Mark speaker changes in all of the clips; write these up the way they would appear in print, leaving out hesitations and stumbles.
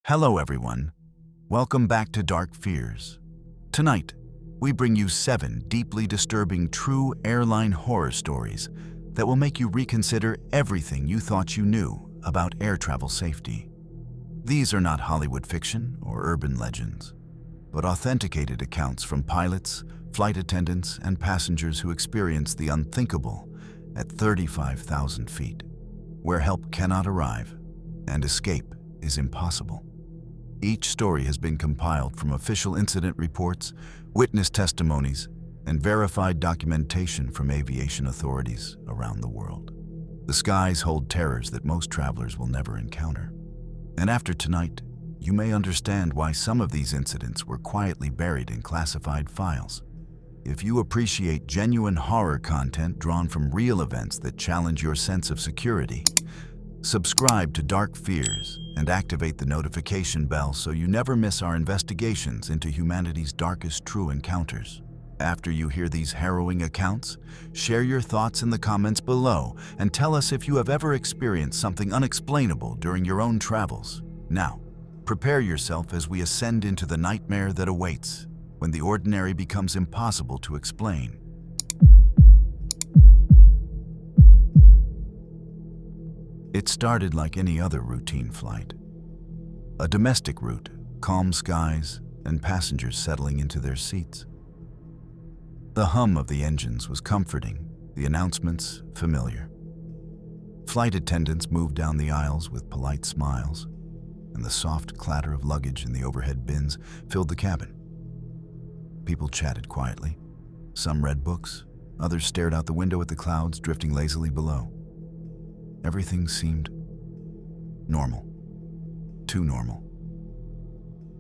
Speaker 1: Hello everyone, welcome back to Dark Fears. Tonight, we bring you 7 deeply disturbing true airline horror stories that will make you reconsider everything you thought you knew about air travel safety. These are not Hollywood fiction or urban legends, but authenticated accounts from pilots, flight attendants, and passengers who experienced the unthinkable at 35,000 feet, where help cannot arrive and escape is impossible. Each story has been compiled from official incident reports, witness testimonies, and verified documentation from aviation authorities around the world. The skies hold terrors that most travelers will never encounter. And after tonight, you may understand why some of these incidents were quietly buried in classified files. If you appreciate genuine horror content drawn from real events that challenge your sense of security, subscribe to Dark Fears and activate the notification bell so you never miss our investigations into humanity's darkest true encounters. After you hear these harrowing accounts, share your thoughts in the comments below and tell us if you have ever experienced something unexplainable during your own travels. Now, prepare yourself as we ascend into the nightmare that awaits when the ordinary becomes impossible to explain. It started like any other routine flight. A domestic route, calm skies, and passengers settling into their seats. The hum of the engines was comforting, the announcements familiar. Flight attendants moved down the aisles with polite smiles, and the soft clatter of luggage in the overhead bins filled the cabin. People chatted quietly. Some read books, others stared out the window at the clouds drifting lazily below. Everything seemed normal, too normal.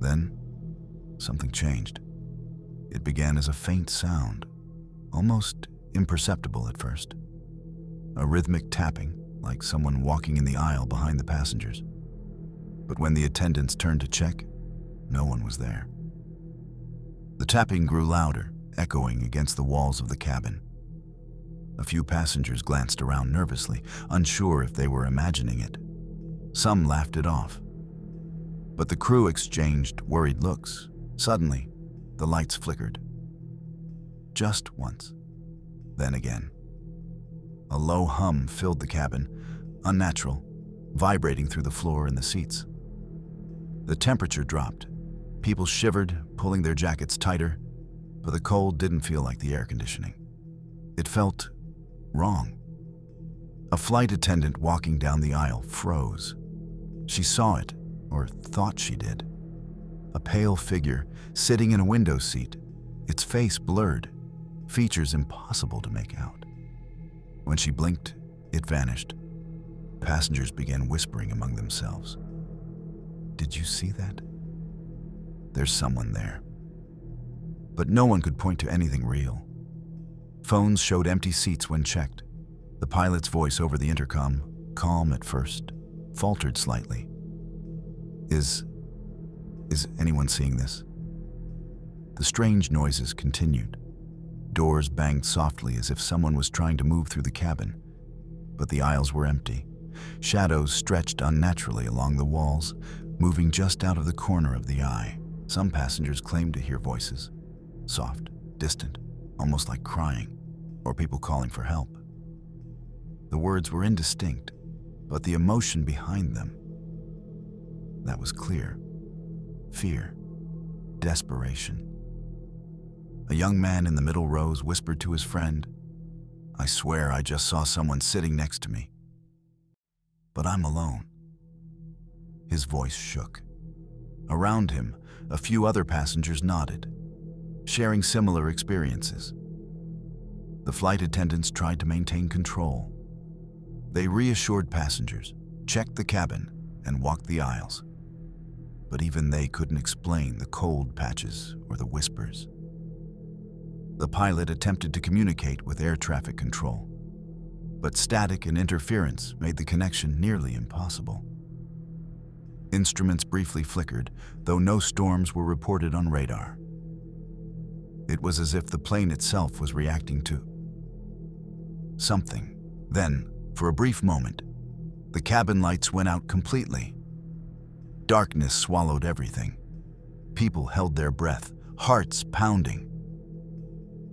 Speaker 1: Then, something changed. It began as a faint sound, almost imperceptible at first. A rhythmic tapping, like someone walking in the aisle behind the passengers. But when the attendants turned to check, no one was there. The tapping grew louder, echoing against the walls of the cabin. A few passengers glanced around nervously, unsure if they were imagining it. Some laughed it off. But the crew exchanged worried looks. Suddenly, the lights flickered. Just once. Then again. A low hum filled the cabin, unnatural, vibrating through the floor and the seats. The temperature dropped. People shivered, pulling their jackets tighter, but the cold didn't feel like the air conditioning. It felt wrong. A flight attendant walking down the aisle froze. She saw it, or thought she did. A pale figure sitting in a window seat, its face blurred, features impossible to make out. When she blinked, it vanished. Passengers began whispering among themselves. "Did you see that? There's someone there." But no one could point to anything real. Phones showed empty seats when checked. The pilot's voice over the intercom, calm at first, faltered slightly. Is anyone seeing this?" The strange noises continued. Doors banged softly as if someone was trying to move through the cabin. But the aisles were empty. Shadows stretched unnaturally along the walls, moving just out of the corner of the eye. Some passengers claimed to hear voices, soft, distant, almost like crying, or people calling for help. The words were indistinct, but the emotion behind them, that was clear. Fear, desperation. A young man in the middle rows whispered to his friend, "I swear I just saw someone sitting next to me. But I'm alone." His voice shook. Around him, a few other passengers nodded, sharing similar experiences. The flight attendants tried to maintain control. They reassured passengers, checked the cabin, and walked the aisles. But even they couldn't explain the cold patches or the whispers. The pilot attempted to communicate with air traffic control, but static and interference made the connection nearly impossible. Instruments briefly flickered, though no storms were reported on radar. It was as if the plane itself was reacting to something. Then, for a brief moment, the cabin lights went out completely. Darkness swallowed everything. People held their breath, hearts pounding.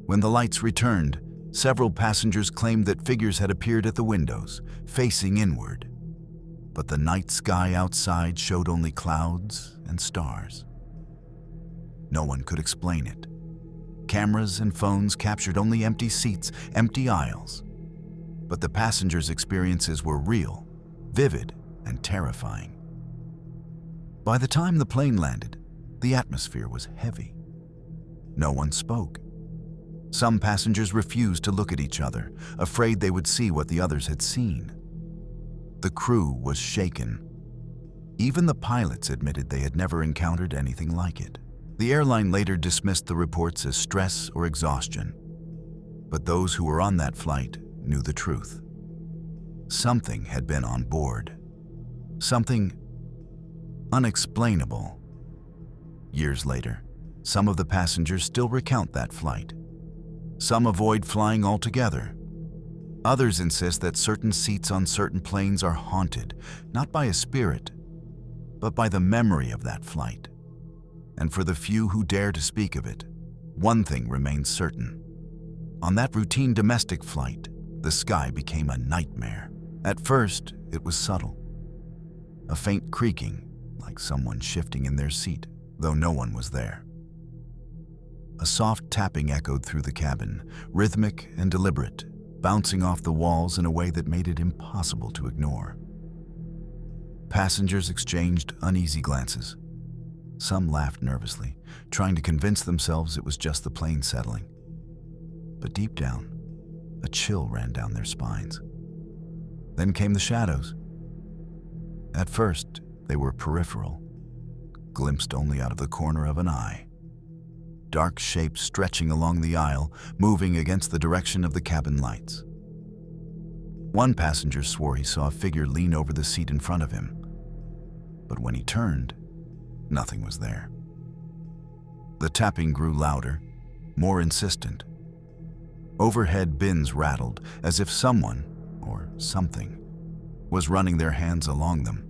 Speaker 1: When the lights returned, several passengers claimed that figures had appeared at the windows, facing inward. But the night sky outside showed only clouds and stars. No one could explain it. Cameras and phones captured only empty seats, empty aisles. But the passengers' experiences were real, vivid, and terrifying. By the time the plane landed, the atmosphere was heavy. No one spoke. Some passengers refused to look at each other, afraid they would see what the others had seen. The crew was shaken. Even the pilots admitted they had never encountered anything like it. The airline later dismissed the reports as stress or exhaustion. But those who were on that flight knew the truth. Something had been on board. Something unexplainable. Years later, some of the passengers still recount that flight. Some avoid flying altogether. Others insist that certain seats on certain planes are haunted, not by a spirit, but by the memory of that flight. And for the few who dare to speak of it, one thing remains certain. On that routine domestic flight, the sky became a nightmare. At first, it was subtle. A faint creaking, like someone shifting in their seat, though no one was there. A soft tapping echoed through the cabin, rhythmic and deliberate, bouncing off the walls in a way that made it impossible to ignore. Passengers exchanged uneasy glances. Some laughed nervously, trying to convince themselves it was just the plane settling. But deep down, a chill ran down their spines. Then came the shadows. At first, they were peripheral, glimpsed only out of the corner of an eye. Dark shapes stretching along the aisle, moving against the direction of the cabin lights. One passenger swore he saw a figure lean over the seat in front of him. But when he turned, nothing was there. The tapping grew louder, more insistent. Overhead bins rattled as if someone, or something, was running their hands along them.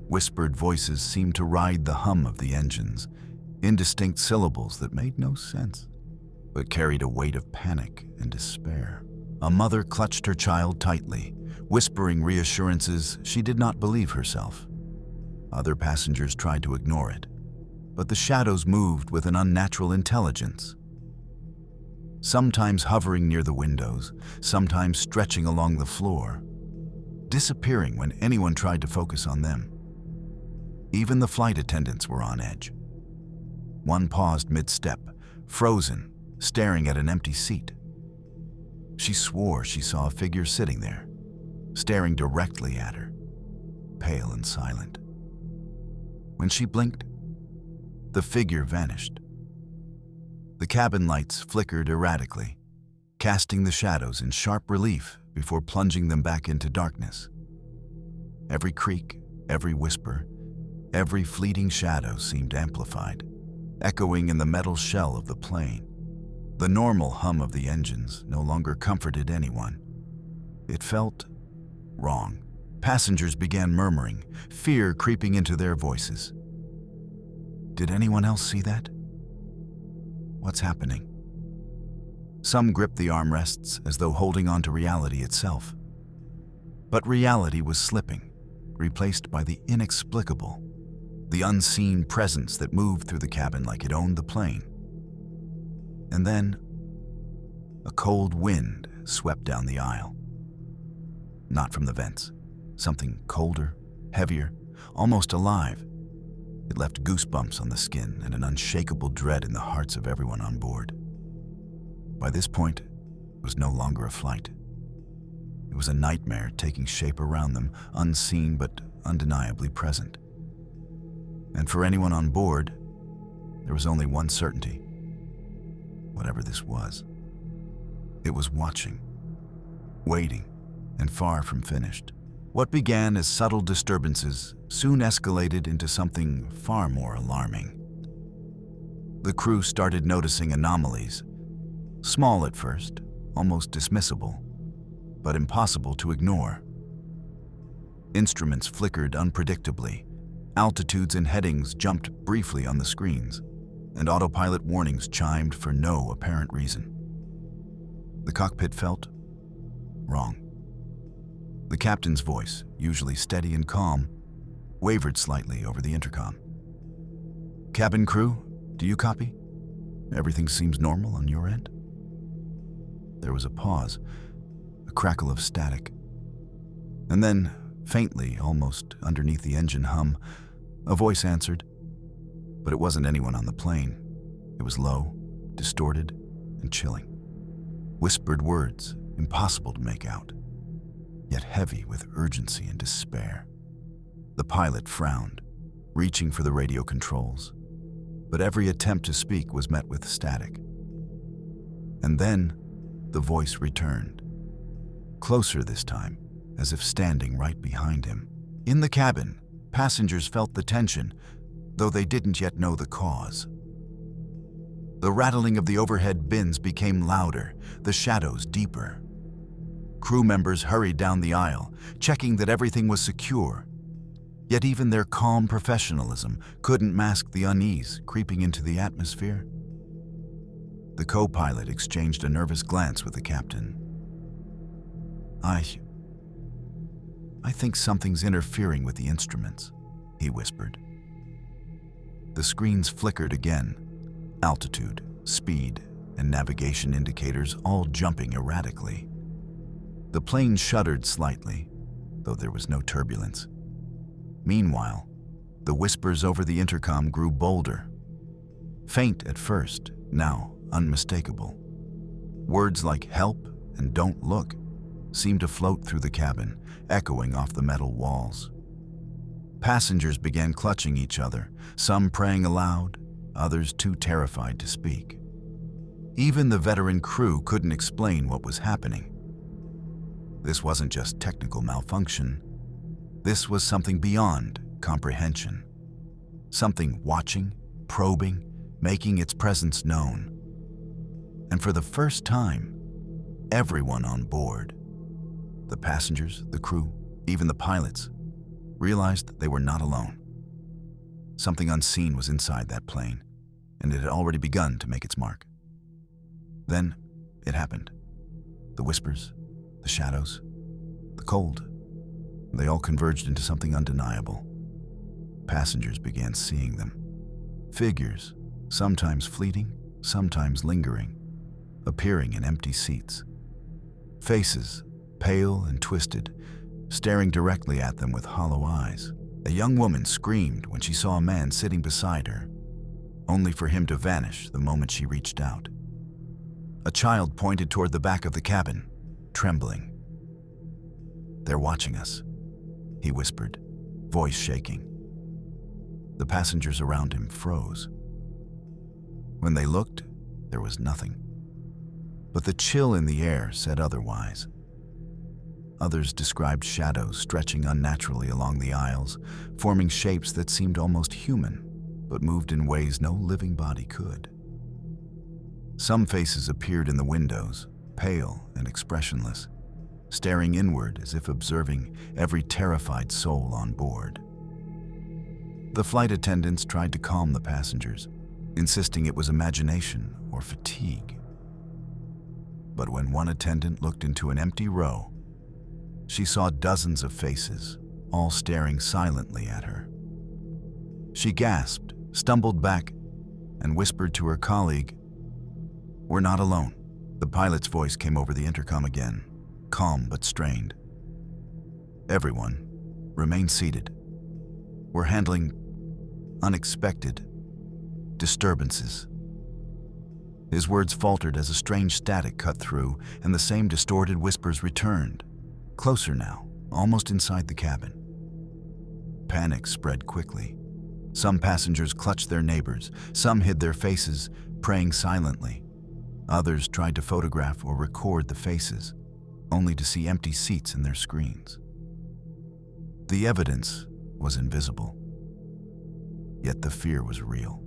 Speaker 1: Whispered voices seemed to ride the hum of the engines, indistinct syllables that made no sense, but carried a weight of panic and despair. A mother clutched her child tightly, whispering reassurances she did not believe herself. Other passengers tried to ignore it, but the shadows moved with an unnatural intelligence. Sometimes hovering near the windows, sometimes stretching along the floor, disappearing when anyone tried to focus on them. Even the flight attendants were on edge. One paused mid-step, frozen, staring at an empty seat. She swore she saw a figure sitting there, staring directly at her, pale and silent. When she blinked, the figure vanished. The cabin lights flickered erratically, casting the shadows in sharp relief before plunging them back into darkness. Every creak, every whisper, every fleeting shadow seemed amplified, echoing in the metal shell of the plane. The normal hum of the engines no longer comforted anyone. It felt wrong. Passengers began murmuring, fear creeping into their voices. Did anyone else see that? What's happening? Some gripped the armrests as though holding on to reality itself. But reality was slipping, replaced by the inexplicable, the unseen presence that moved through the cabin like it owned the plane. And then, a cold wind swept down the aisle. Not from the vents. Something colder, heavier, almost alive. It left goosebumps on the skin and an unshakable dread in the hearts of everyone on board. By this point, it was no longer a flight. It was a nightmare taking shape around them, unseen but undeniably present. And for anyone on board, there was only one certainty. Whatever this was, it was watching, waiting, and far from finished. What began as subtle disturbances soon escalated into something far more alarming. The crew started noticing anomalies, small at first, almost dismissible, but impossible to ignore. Instruments flickered unpredictably, Altitudes and headings jumped briefly on the screens, and autopilot warnings chimed for no apparent reason. The cockpit felt wrong. The captain's voice, usually steady and calm, wavered slightly over the intercom. "Cabin crew, do you copy? Everything seems normal on your end?" There was a pause, a crackle of static. And then, faintly, almost underneath the engine hum, a voice answered. But it wasn't anyone on the plane. It was low, distorted, and chilling. Whispered words, impossible to make out, yet heavy with urgency and despair. The pilot frowned, reaching for the radio controls, but every attempt to speak was met with static. And then, the voice returned, closer this time, as if standing right behind him. In the cabin, passengers felt the tension, though they didn't yet know the cause. The rattling of the overhead bins became louder, the shadows deeper. Crew members hurried down the aisle, checking that everything was secure. Yet even their calm professionalism couldn't mask the unease creeping into the atmosphere. The co-pilot exchanged a nervous glance with the captain. I think something's interfering with the instruments," he whispered. The screens flickered again, altitude, speed, and navigation indicators all jumping erratically. The plane shuddered slightly, though there was no turbulence. Meanwhile, the whispers over the intercom grew bolder. Faint at first, now unmistakable. Words like "help" and "don't look" seemed to float through the cabin, echoing off the metal walls. Passengers began clutching each other, some praying aloud, others too terrified to speak. Even the veteran crew couldn't explain what was happening. This wasn't just technical malfunction. This was something beyond comprehension. Something watching, probing, making its presence known. And for the first time, everyone on board, the passengers, the crew, even the pilots, realized they were not alone. Something unseen was inside that plane, and it had already begun to make its mark. Then it happened. The whispers, the shadows, the cold, they all converged into something undeniable. Passengers began seeing them. Figures, sometimes fleeting, sometimes lingering, appearing in empty seats. Faces, pale and twisted, staring directly at them with hollow eyes. A young woman screamed when she saw a man sitting beside her, only for him to vanish the moment she reached out. A child pointed toward the back of the cabin, trembling. "They're watching us," he whispered, voice shaking. The passengers around him froze. When they looked, there was nothing. But the chill in the air said otherwise. Others described shadows stretching unnaturally along the aisles, forming shapes that seemed almost human, but moved in ways no living body could. Some faces appeared in the windows, pale and expressionless, staring inward as if observing every terrified soul on board. The flight attendants tried to calm the passengers, insisting it was imagination or fatigue. But when one attendant looked into an empty row, she saw dozens of faces, all staring silently at her. She gasped, stumbled back, and whispered to her colleague, "We're not alone." The pilot's voice came over the intercom again, calm but strained. "Everyone, remain seated. We're handling unexpected disturbances." His words faltered as a strange static cut through, and the same distorted whispers returned, closer now, almost inside the cabin. Panic spread quickly. Some passengers clutched their neighbors, some hid their faces, praying silently. Others tried to photograph or record the faces, only to see empty seats in their screens. The evidence was invisible, yet the fear was real.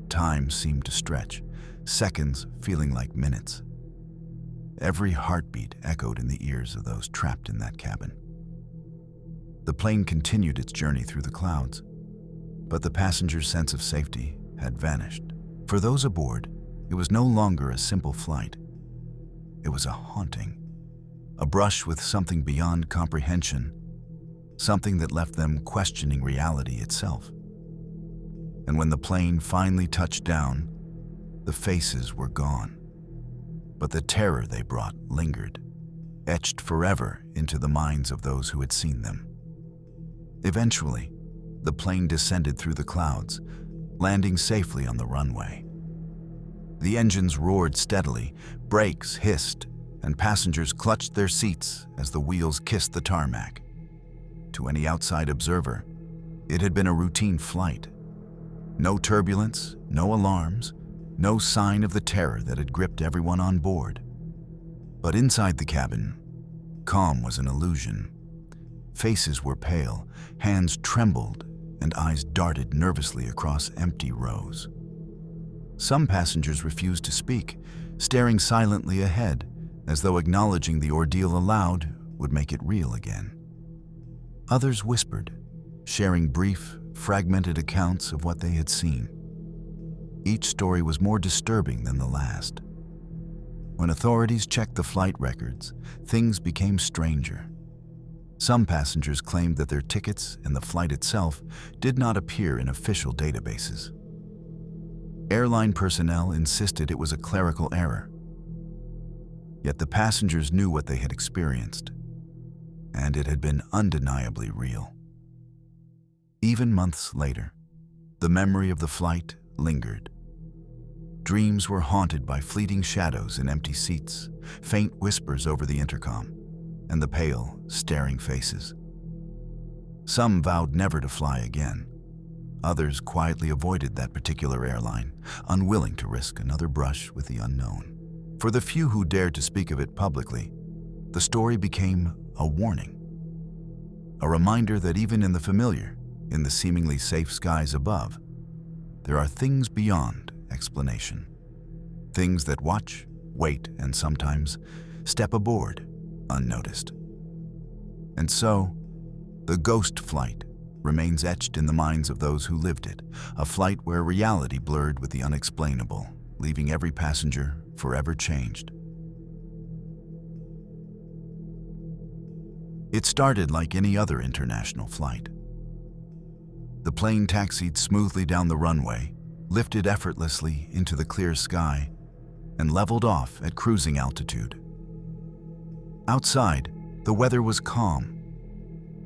Speaker 1: Time seemed to stretch, seconds feeling like minutes. Every heartbeat echoed in the ears of those trapped in that cabin. The plane continued its journey through the clouds, but the passengers' sense of safety had vanished. For those aboard, it was no longer a simple flight. It was a haunting, a brush with something beyond comprehension, something that left them questioning reality itself. And when the plane finally touched down, the faces were gone. But the terror they brought lingered, etched forever into the minds of those who had seen them. Eventually, the plane descended through the clouds, landing safely on the runway. The engines roared steadily, brakes hissed, and passengers clutched their seats as the wheels kissed the tarmac. To any outside observer, it had been a routine flight. No turbulence, no alarms, no sign of the terror that had gripped everyone on board. But inside the cabin, calm was an illusion. Faces were pale, hands trembled, and eyes darted nervously across empty rows. Some passengers refused to speak, staring silently ahead, as though acknowledging the ordeal aloud would make it real again. Others whispered, sharing brief, fragmented accounts of what they had seen. Each story was more disturbing than the last. When authorities checked the flight records, things became stranger. Some passengers claimed that their tickets and the flight itself did not appear in official databases. Airline personnel insisted it was a clerical error. Yet the passengers knew what they had experienced, and it had been undeniably real. Even months later, the memory of the flight lingered. Dreams were haunted by fleeting shadows in empty seats, faint whispers over the intercom, and the pale, staring faces. Some vowed never to fly again. Others quietly avoided that particular airline, unwilling to risk another brush with the unknown. For the few who dared to speak of it publicly, the story became a warning. A reminder that even in the familiar, in the seemingly safe skies above, there are things beyond explanation. Things that watch, wait, and sometimes step aboard unnoticed. And so, the ghost flight remains etched in the minds of those who lived it, a flight where reality blurred with the unexplainable, leaving every passenger forever changed. It started like any other international flight. The plane taxied smoothly down the runway, lifted effortlessly into the clear sky, and leveled off at cruising altitude. Outside, the weather was calm.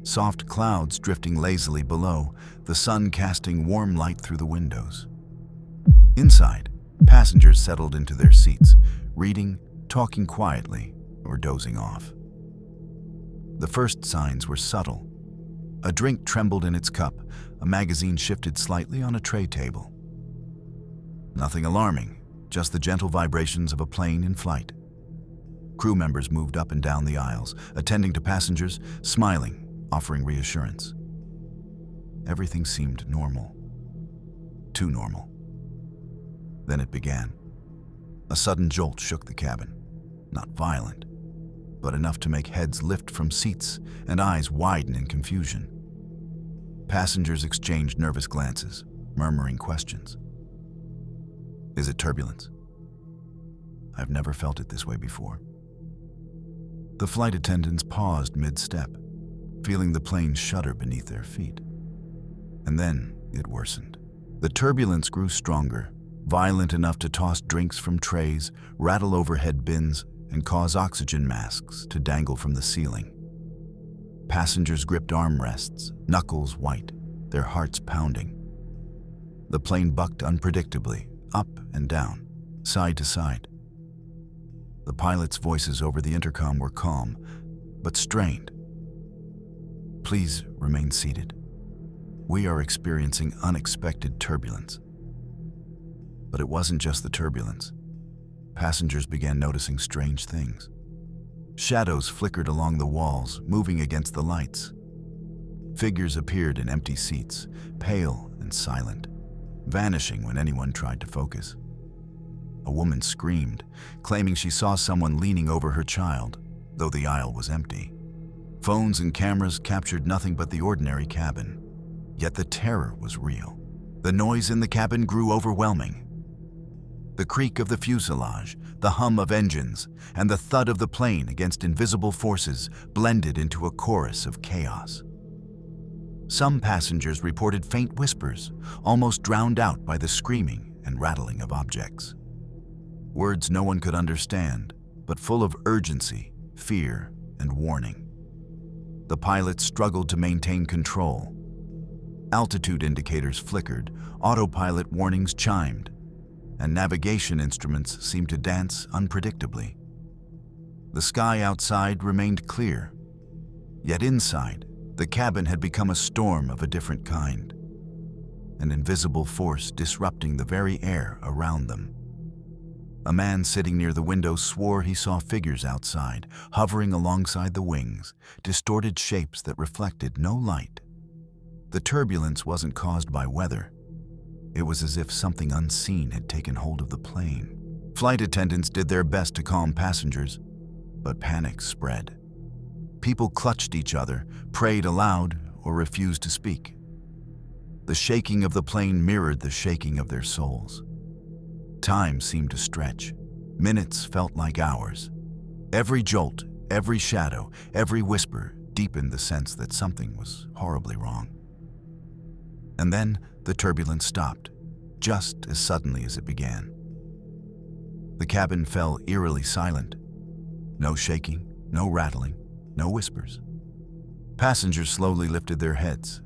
Speaker 1: Soft clouds drifting lazily below, the sun casting warm light through the windows. Inside, passengers settled into their seats, reading, talking quietly, or dozing off. The first signs were subtle. A drink trembled in its cup, a magazine shifted slightly on a tray table. Nothing alarming, just the gentle vibrations of a plane in flight. Crew members moved up and down the aisles, attending to passengers, smiling, offering reassurance. Everything seemed normal. Too normal. Then it began. A sudden jolt shook the cabin. Not violent, but enough to make heads lift from seats and eyes widen in confusion. Passengers exchanged nervous glances, murmuring questions. Is it turbulence? I've never felt it this way before. The flight attendants paused mid-step, feeling the plane shudder beneath their feet. And then it worsened. The turbulence grew stronger, violent enough to toss drinks from trays, rattle overhead bins, and cause oxygen masks to dangle from the ceiling. Passengers gripped armrests, knuckles white, their hearts pounding. The plane bucked unpredictably, up and down, side to side. The pilots' voices over the intercom were calm, but strained. Please remain seated. We are experiencing unexpected turbulence. But it wasn't just the turbulence. Passengers began noticing strange things. Shadows flickered along the walls, moving against the lights. Figures appeared in empty seats, pale and silent, vanishing when anyone tried to focus. A woman screamed, claiming she saw someone leaning over her child, though the aisle was empty. Phones and cameras captured nothing but the ordinary cabin. Yet the terror was real. The noise in the cabin grew overwhelming. The creak of the fuselage, the hum of engines, and the thud of the plane against invisible forces blended into a chorus of chaos. Some passengers reported faint whispers, almost drowned out by the screaming and rattling of objects. Words no one could understand, but full of urgency, fear, and warning. The pilots struggled to maintain control. Altitude indicators flickered, autopilot warnings chimed, and navigation instruments seemed to dance unpredictably. The sky outside remained clear, yet inside, the cabin had become a storm of a different kind, an invisible force disrupting the very air around them. A man sitting near the window swore he saw figures outside, hovering alongside the wings, distorted shapes that reflected no light. The turbulence wasn't caused by weather. It was as if something unseen had taken hold of the plane. Flight attendants did their best to calm passengers, but panic spread. People clutched each other, prayed aloud, or refused to speak. The shaking of the plane mirrored the shaking of their souls. Time seemed to stretch. Minutes felt like hours. Every jolt, every shadow, every whisper deepened the sense that something was horribly wrong. And then the turbulence stopped, just as suddenly as it began. The cabin fell eerily silent. No shaking, no rattling, no whispers. Passengers slowly lifted their heads,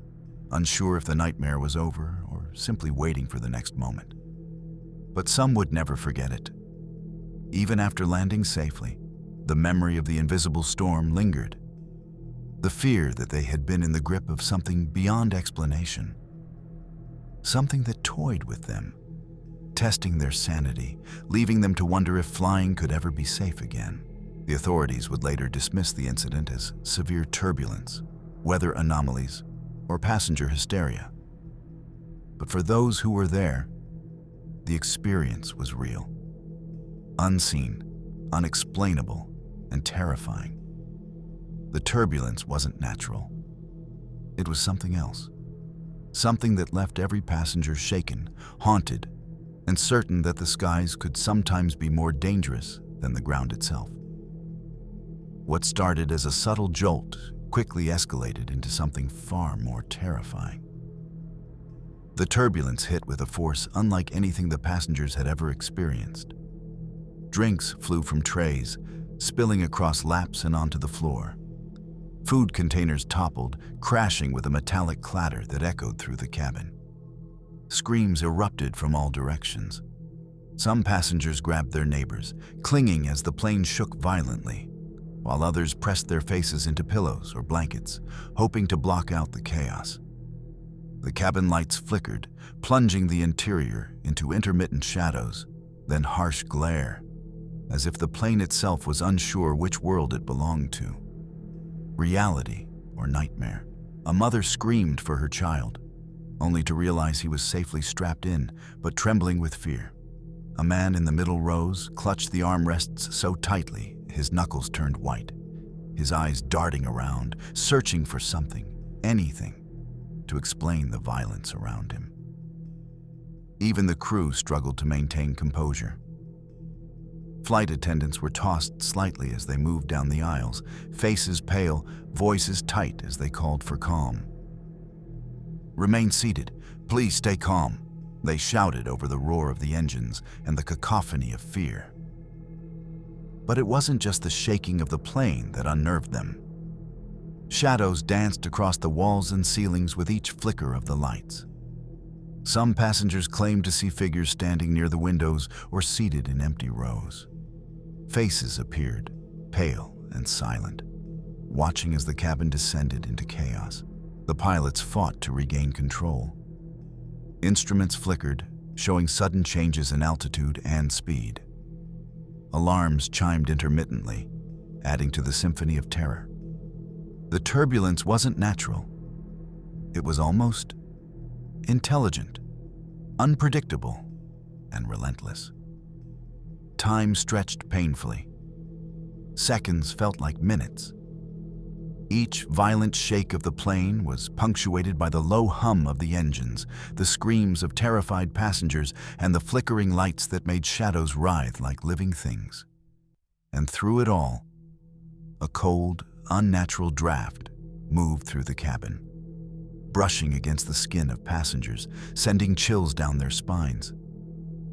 Speaker 1: unsure if the nightmare was over or simply waiting for the next moment. But some would never forget it. Even after landing safely, the memory of the invisible storm lingered. The fear that they had been in the grip of something beyond explanation. Something that toyed with them, testing their sanity, leaving them to wonder if flying could ever be safe again. The authorities would later dismiss the incident as severe turbulence, weather anomalies, or passenger hysteria. But for those who were there, the experience was real. Unseen, unexplainable, and terrifying. The turbulence wasn't natural. It was something else. Something that left every passenger shaken, haunted, and certain that the skies could sometimes be more dangerous than the ground itself. What started as a subtle jolt quickly escalated into something far more terrifying. The turbulence hit with a force unlike anything the passengers had ever experienced. Drinks flew from trays, spilling across laps and onto the floor. Food containers toppled, crashing with a metallic clatter that echoed through the cabin. Screams erupted from all directions. Some passengers grabbed their neighbors, clinging as the plane shook violently, while others pressed their faces into pillows or blankets, hoping to block out the chaos. The cabin lights flickered, plunging the interior into intermittent shadows, then harsh glare, as if the plane itself was unsure which world it belonged to. Reality or nightmare. A mother screamed for her child, only to realize he was safely strapped in, but trembling with fear. A man in the middle rows clutched the armrests so tightly his knuckles turned white, his eyes darting around, searching for something, anything, to explain the violence around him. Even the crew struggled to maintain composure. Flight attendants were tossed slightly as they moved down the aisles, faces pale, voices tight as they called for calm. "Remain seated. Please stay calm," they shouted over the roar of the engines and the cacophony of fear. But it wasn't just the shaking of the plane that unnerved them. Shadows danced across the walls and ceilings with each flicker of the lights. Some passengers claimed to see figures standing near the windows or seated in empty rows. Faces appeared, pale and silent, watching as the cabin descended into chaos. The pilots fought to regain control. Instruments flickered, showing sudden changes in altitude and speed. Alarms chimed intermittently, adding to the symphony of terror. The turbulence wasn't natural. It was almost intelligent, unpredictable, and relentless. Time stretched painfully. Seconds felt like minutes. Each violent shake of the plane was punctuated by the low hum of the engines, the screams of terrified passengers, and the flickering lights that made shadows writhe like living things. And through it all, a cold, unnatural draft moved through the cabin, brushing against the skin of passengers, sending chills down their spines.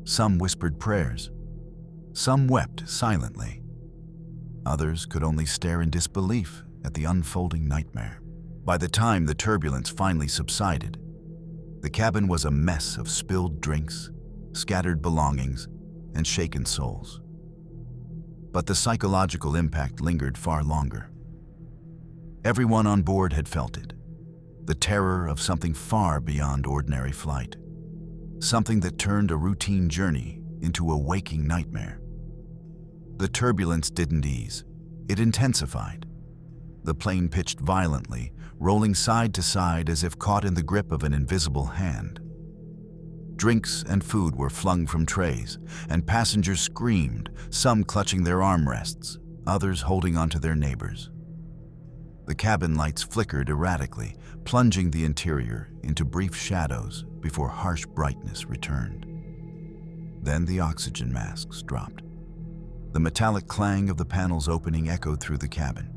Speaker 1: Some whispered prayers. Some wept silently. Others could only stare in disbelief at the unfolding nightmare. By the time the turbulence finally subsided, the cabin was a mess of spilled drinks, scattered belongings, and shaken souls. But the psychological impact lingered far longer. Everyone on board had felt it, the terror of something far beyond ordinary flight, something that turned a routine journey into a waking nightmare. The turbulence didn't ease, it intensified. The plane pitched violently, rolling side to side as if caught in the grip of an invisible hand. Drinks and food were flung from trays, and passengers screamed, some clutching their armrests, others holding onto their neighbors. The cabin lights flickered erratically, plunging the interior into brief shadows before harsh brightness returned. Then the oxygen masks dropped. The metallic clang of the panels opening echoed through the cabin.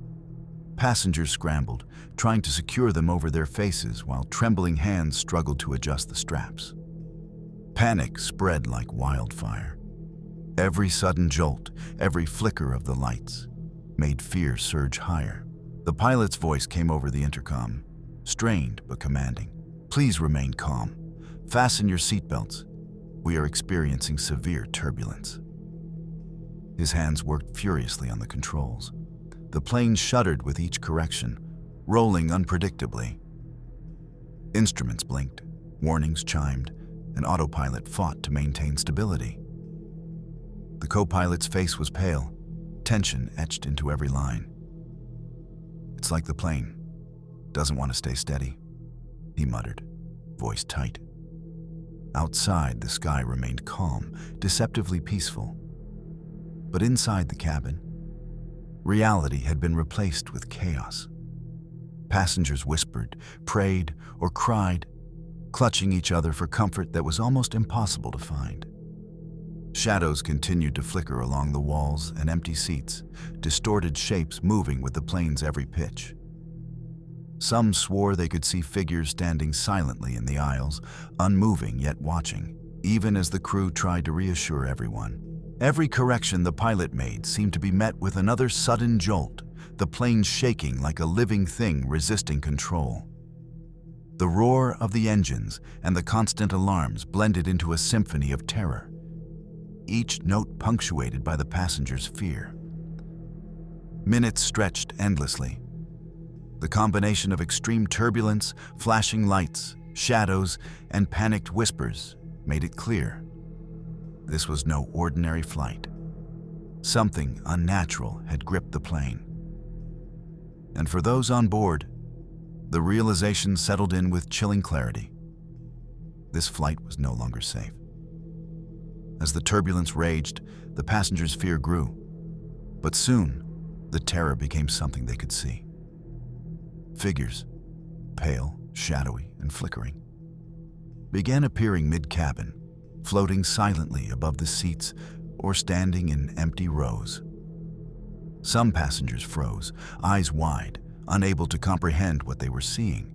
Speaker 1: Passengers scrambled, trying to secure them over their faces while trembling hands struggled to adjust the straps. Panic spread like wildfire. Every sudden jolt, every flicker of the lights, made fear surge higher. The pilot's voice came over the intercom, strained but commanding. "Please remain calm. Fasten your seatbelts. We are experiencing severe turbulence." His hands worked furiously on the controls. The plane shuddered with each correction, rolling unpredictably. Instruments blinked, warnings chimed, and autopilot fought to maintain stability. The co-pilot's face was pale, tension etched into every line. "It's like the plane doesn't want to stay steady," he muttered, voice tight. Outside, the sky remained calm, deceptively peaceful. But inside the cabin, reality had been replaced with chaos. Passengers whispered, prayed, or cried, clutching each other for comfort that was almost impossible to find. Shadows continued to flicker along the walls and empty seats, distorted shapes moving with the plane's every pitch. Some swore they could see figures standing silently in the aisles, unmoving yet watching, even as the crew tried to reassure everyone. Every correction the pilot made seemed to be met with another sudden jolt, the plane shaking like a living thing resisting control. The roar of the engines and the constant alarms blended into a symphony of terror, each note punctuated by the passengers' fear. Minutes stretched endlessly. The combination of extreme turbulence, flashing lights, shadows, and panicked whispers made it clear. This was no ordinary flight. Something unnatural had gripped the plane. And for those on board, the realization settled in with chilling clarity. This flight was no longer safe. As the turbulence raged, the passengers' fear grew. But soon, the terror became something they could see. Figures, pale, shadowy, and flickering, began appearing mid-cabin, floating silently above the seats or standing in empty rows. Some passengers froze, eyes wide, unable to comprehend what they were seeing.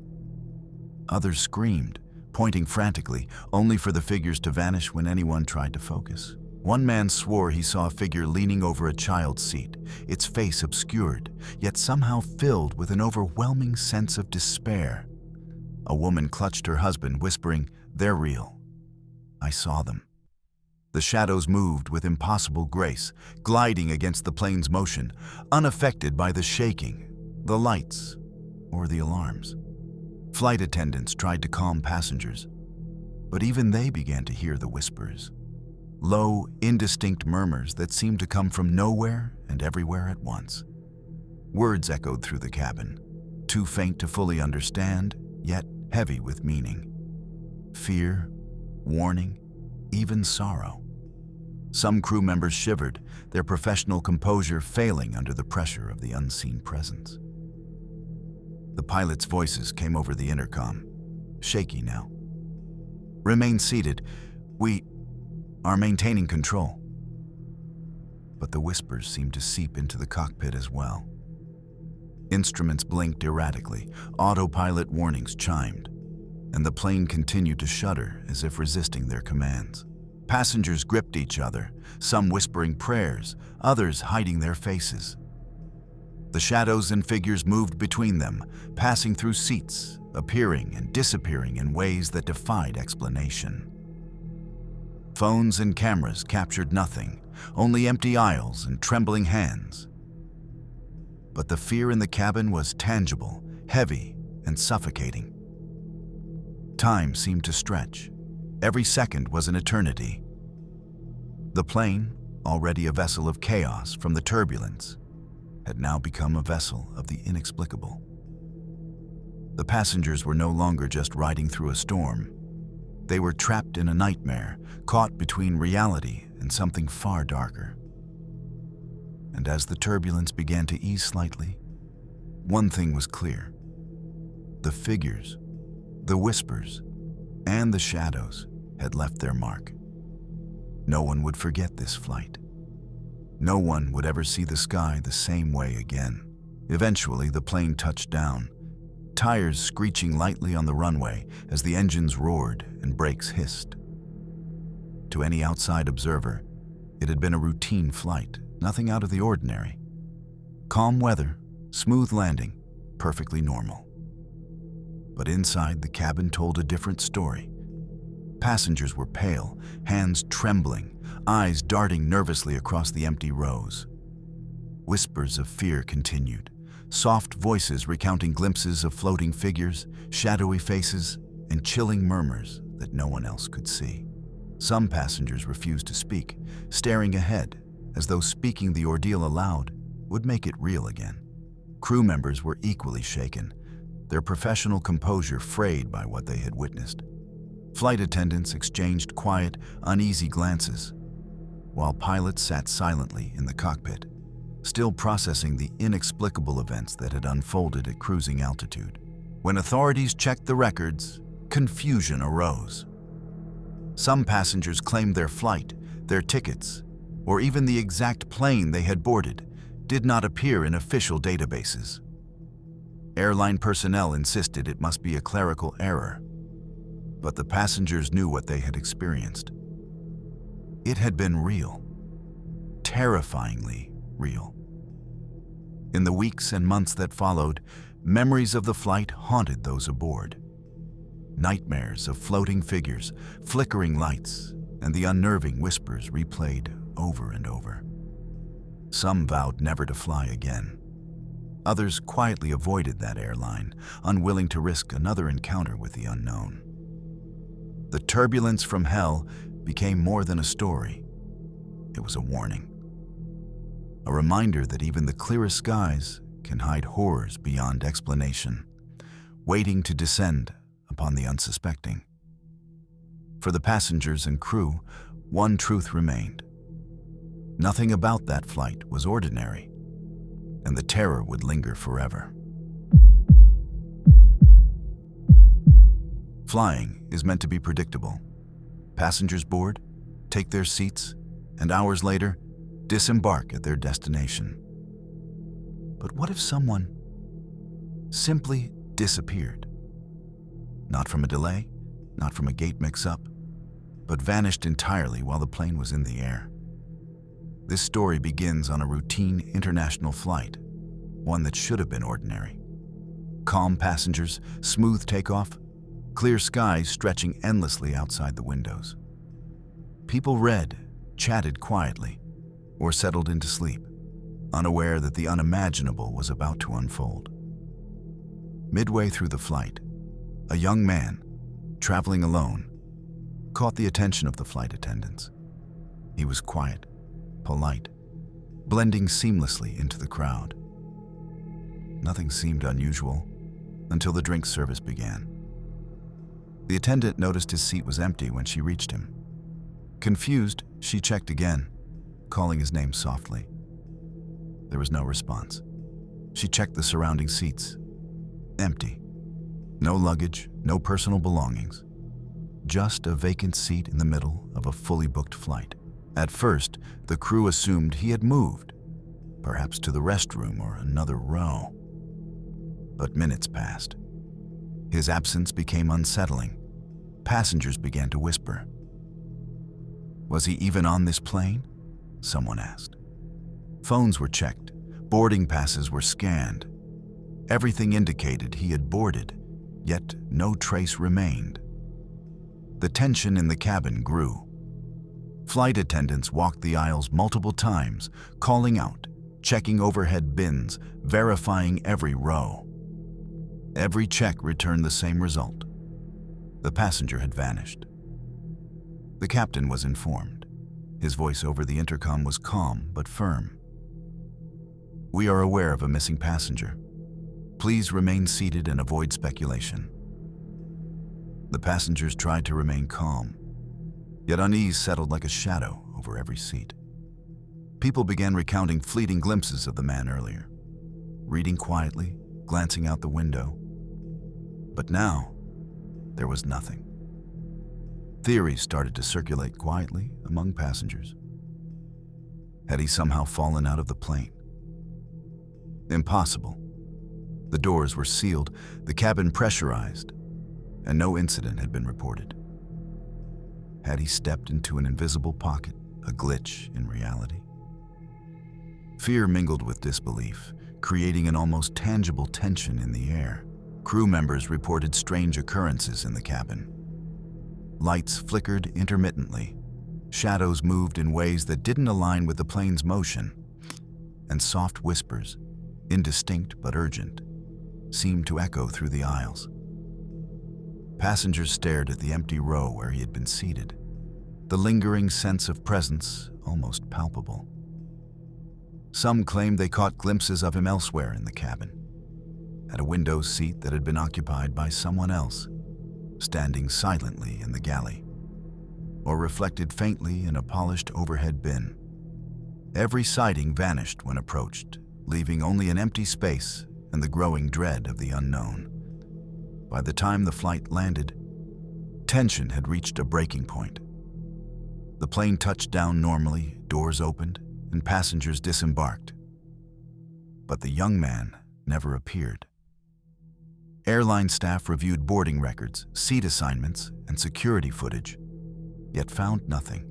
Speaker 1: Others screamed, pointing frantically, only for the figures to vanish when anyone tried to focus. One man swore he saw a figure leaning over a child's seat, its face obscured, yet somehow filled with an overwhelming sense of despair. A woman clutched her husband, whispering, "They're real. I saw them." The shadows moved with impossible grace, gliding against the plane's motion, unaffected by the shaking, the lights, or the alarms. Flight attendants tried to calm passengers, but even they began to hear the whispers. Low, indistinct murmurs that seemed to come from nowhere and everywhere at once. Words echoed through the cabin, too faint to fully understand, yet heavy with meaning. Fear, warning, even sorrow. Some crew members shivered, their professional composure failing under the pressure of the unseen presence. The pilots' voices came over the intercom, shaky now. "Remain seated. We are maintaining control." But the whispers seemed to seep into the cockpit as well. Instruments blinked erratically, autopilot warnings chimed, and the plane continued to shudder as if resisting their commands. Passengers gripped each other, some whispering prayers, others hiding their faces. The shadows and figures moved between them, passing through seats, appearing and disappearing in ways that defied explanation. Phones and cameras captured nothing, only empty aisles and trembling hands. But the fear in the cabin was tangible, heavy, and suffocating. Time seemed to stretch. Every second was an eternity. The plane, already a vessel of chaos from the turbulence, had now become a vessel of the inexplicable. The passengers were no longer just riding through a storm. They were trapped in a nightmare, caught between reality and something far darker. And as the turbulence began to ease slightly, one thing was clear. The figures, the whispers, and the shadows had left their mark. No one would forget this flight. No one would ever see the sky the same way again. Eventually, the plane touched down, tires screeching lightly on the runway as the engines roared and brakes hissed. To any outside observer, it had been a routine flight, nothing out of the ordinary. Calm weather, smooth landing, perfectly normal. But inside, the cabin told a different story. Passengers were pale, hands trembling, eyes darting nervously across the empty rows. Whispers of fear continued, soft voices recounting glimpses of floating figures, shadowy faces, and chilling murmurs that no one else could see. Some passengers refused to speak, staring ahead, as though speaking the ordeal aloud would make it real again. Crew members were equally shaken, their professional composure frayed by what they had witnessed. Flight attendants exchanged quiet, uneasy glances, while pilots sat silently in the cockpit, still processing the inexplicable events that had unfolded at cruising altitude. When authorities checked the records, confusion arose. Some passengers claimed their flight, their tickets, or even the exact plane they had boarded did not appear in official databases. Airline personnel insisted it must be a clerical error, but the passengers knew what they had experienced. It had been real, terrifyingly real. In the weeks and months that followed, memories of the flight haunted those aboard. Nightmares of floating figures, flickering lights, and the unnerving whispers replayed over and over. Some vowed never to fly again. Others quietly avoided that airline, unwilling to risk another encounter with the unknown. The turbulence from hell became more than a story. It was a warning. A reminder that even the clearest skies can hide horrors beyond explanation, waiting to descend upon the unsuspecting. For the passengers and crew, one truth remained. Nothing about that flight was ordinary, and the terror would linger forever. Flying is meant to be predictable. Passengers board, take their seats, and hours later, disembark at their destination. But what if someone simply disappeared? Not from a delay, not from a gate mix-up, but vanished entirely while the plane was in the air. This story begins on a routine international flight, one that should have been ordinary. Calm passengers, smooth takeoff, clear skies stretching endlessly outside the windows. People read, chatted quietly, or settled into sleep, unaware that the unimaginable was about to unfold. Midway through the flight, a young man, traveling alone, caught the attention of the flight attendants. He was quiet, polite, blending seamlessly into the crowd. Nothing seemed unusual until the drink service began. The attendant noticed his seat was empty when she reached him. Confused, she checked again, calling his name softly. There was no response. She checked the surrounding seats. Empty. No luggage, no personal belongings. Just a vacant seat in the middle of a fully booked flight. At first, the crew assumed he had moved, perhaps to the restroom or another row. But minutes passed. His absence became unsettling. Passengers began to whisper. Was he even on this plane? Someone asked. Phones were checked. Boarding passes were scanned. Everything indicated he had boarded, yet no trace remained. The tension in the cabin grew. Flight attendants walked the aisles multiple times, calling out, checking overhead bins, verifying every row. Every check returned the same result. The passenger had vanished. The captain was informed. His voice over the intercom was calm but firm. We are aware of a missing passenger. Please remain seated and avoid speculation. The passengers tried to remain calm, yet unease settled like a shadow over every seat. People began recounting fleeting glimpses of the man earlier, reading quietly, glancing out the window. But now, there was nothing. Theories started to circulate quietly among passengers. Had he somehow fallen out of the plane? Impossible. The doors were sealed, the cabin pressurized, and no incident had been reported. Had he stepped into an invisible pocket, a glitch in reality? Fear mingled with disbelief, creating an almost tangible tension in the air. Crew members reported strange occurrences in the cabin. Lights flickered intermittently, shadows moved in ways that didn't align with the plane's motion, and soft whispers, indistinct but urgent, seemed to echo through the aisles. Passengers stared at the empty row where he had been seated, the lingering sense of presence almost palpable. Some claimed they caught glimpses of him elsewhere in the cabin, at a window seat that had been occupied by someone else, standing silently in the galley, or reflected faintly in a polished overhead bin. Every sighting vanished when approached, leaving only an empty space and the growing dread of the unknown. By the time the flight landed, tension had reached a breaking point. The plane touched down normally, doors opened, and passengers disembarked. But the young man never appeared. Airline staff reviewed boarding records, seat assignments, and security footage, yet found nothing.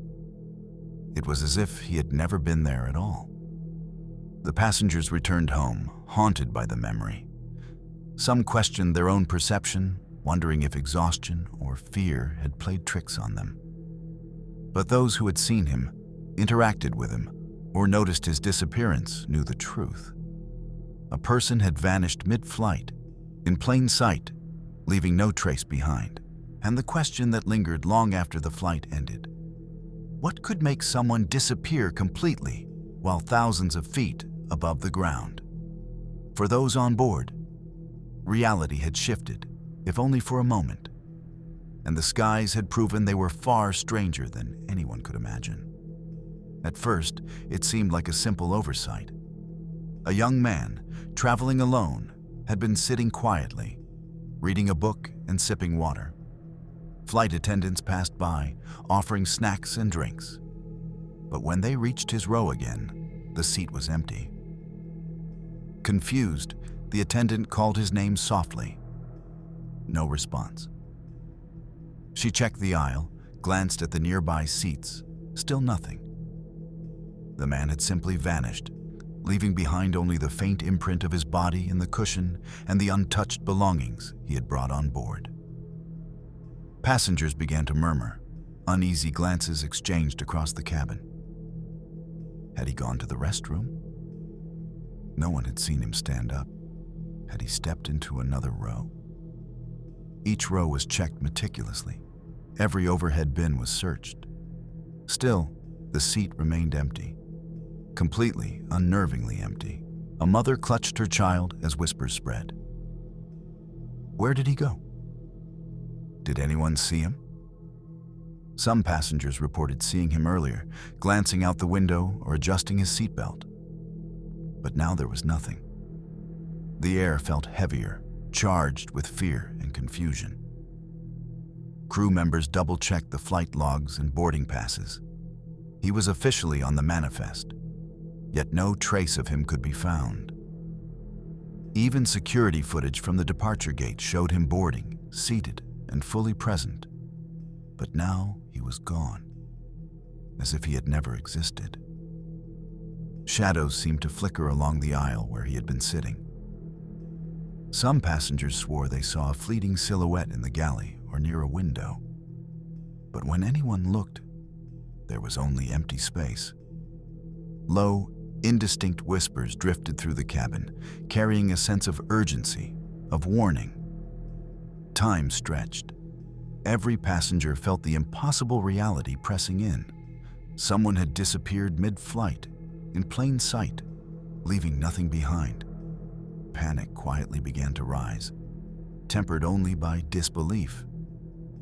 Speaker 1: It was as if he had never been there at all. The passengers returned home, haunted by the memory. Some questioned their own perception, wondering if exhaustion or fear had played tricks on them. But those who had seen him, interacted with him, or noticed his disappearance knew the truth. A person had vanished mid-flight, in plain sight, leaving no trace behind. And the question that lingered long after the flight ended: what could make someone disappear completely while thousands of feet above the ground? For those on board, reality had shifted, if only for a moment, and the skies had proven they were far stranger than anyone could imagine. At first, it seemed like a simple oversight. A young man, traveling alone, had been sitting quietly, reading a book and sipping water. Flight attendants passed by, offering snacks and drinks. But when they reached his row again, the seat was empty. Confused, the attendant called his name softly. No response. She checked the aisle, glanced at the nearby seats. Still nothing. The man had simply vanished, leaving behind only the faint imprint of his body in the cushion and the untouched belongings he had brought on board. Passengers began to murmur. Uneasy glances exchanged across the cabin. Had he gone to the restroom? No one had seen him stand up. Had he stepped into another row? Each row was checked meticulously. Every overhead bin was searched. Still, the seat remained empty. Completely, unnervingly empty. A mother clutched her child as whispers spread. Where did he go? Did anyone see him? Some passengers reported seeing him earlier, glancing out the window or adjusting his seatbelt. But now there was nothing. The air felt heavier, charged with fear and confusion. Crew members double-checked the flight logs and boarding passes. He was officially on the manifest, yet no trace of him could be found. Even security footage from the departure gate showed him boarding, seated, and fully present. But now he was gone, as if he had never existed. Shadows seemed to flicker along the aisle where he had been sitting. Some passengers swore they saw a fleeting silhouette in the galley or near a window. But when anyone looked, there was only empty space. Low, indistinct whispers drifted through the cabin, carrying a sense of urgency, of warning. Time stretched. Every passenger felt the impossible reality pressing in. Someone had disappeared mid-flight, in plain sight, leaving nothing behind. Panic quietly began to rise, tempered only by disbelief.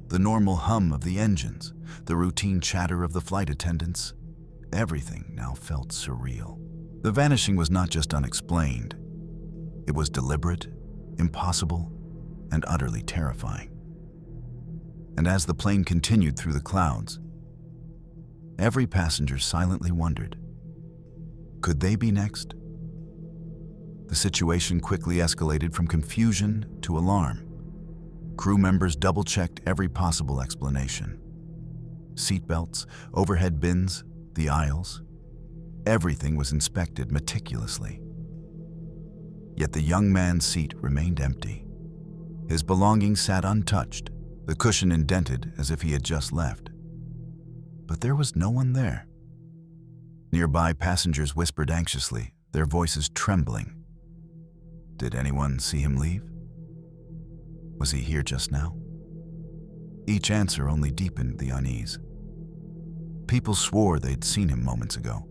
Speaker 1: The normal hum of the engines, the routine chatter of the flight attendants, everything now felt surreal. The vanishing was not just unexplained. It was deliberate, impossible, and utterly terrifying. And as the plane continued through the clouds, every passenger silently wondered, could they be next? The situation quickly escalated from confusion to alarm. Crew members double-checked every possible explanation. Seatbelts, overhead bins, the aisles. Everything was inspected meticulously. Yet the young man's seat remained empty. His belongings sat untouched, the cushion indented as if he had just left. But there was no one there. Nearby passengers whispered anxiously, their voices trembling. Did anyone see him leave? Was he here just now? Each answer only deepened the unease. People swore they'd seen him moments ago,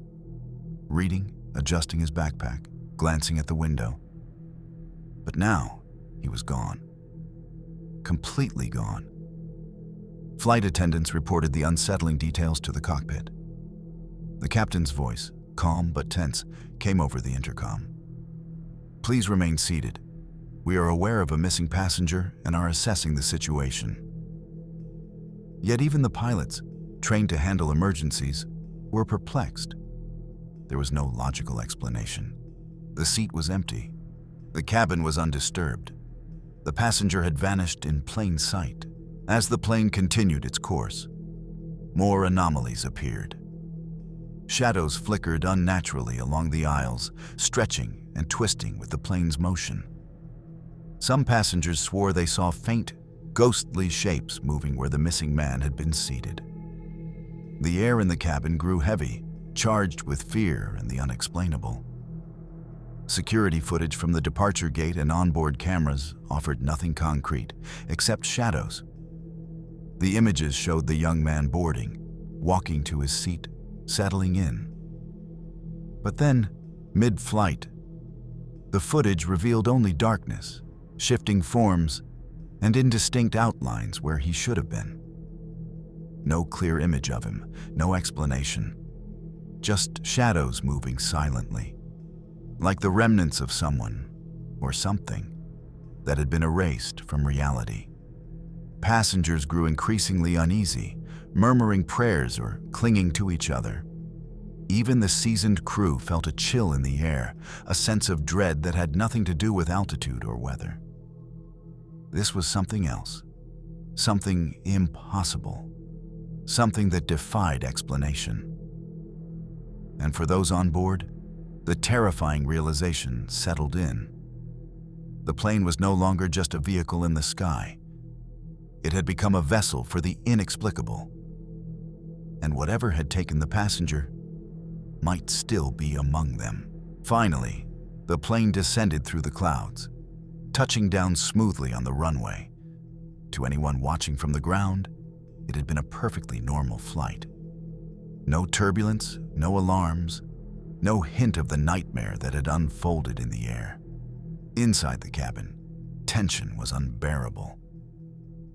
Speaker 1: reading, adjusting his backpack, glancing at the window. But now, he was gone. Completely gone. Flight attendants reported the unsettling details to the cockpit. The captain's voice, calm but tense, came over the intercom. Please remain seated. We are aware of a missing passenger and are assessing the situation. Yet even the pilots, trained to handle emergencies, were perplexed. There was no logical explanation. The seat was empty. The cabin was undisturbed. The passenger had vanished in plain sight. As the plane continued its course, more anomalies appeared. Shadows flickered unnaturally along the aisles, stretching and twisting with the plane's motion. Some passengers swore they saw faint, ghostly shapes moving where the missing man had been seated. The air in the cabin grew heavy, charged with fear and the unexplainable. Security footage from the departure gate and onboard cameras offered nothing concrete, except shadows. The images showed the young man boarding, walking to his seat, settling in. But then, mid-flight, the footage revealed only darkness, shifting forms, and indistinct outlines where he should have been. No clear image of him, no explanation. Just shadows moving silently, like the remnants of someone or something that had been erased from reality. Passengers grew increasingly uneasy, murmuring prayers or clinging to each other. Even the seasoned crew felt a chill in the air, a sense of dread that had nothing to do with altitude or weather. This was something else, something impossible, something that defied explanation. And for those on board, the terrifying realization settled in. The plane was no longer just a vehicle in the sky. It had become a vessel for the inexplicable. And whatever had taken the passenger might still be among them. Finally, the plane descended through the clouds, touching down smoothly on the runway. To anyone watching from the ground, it had been a perfectly normal flight. No turbulence, no alarms, no hint of the nightmare that had unfolded in the air. Inside the cabin, tension was unbearable.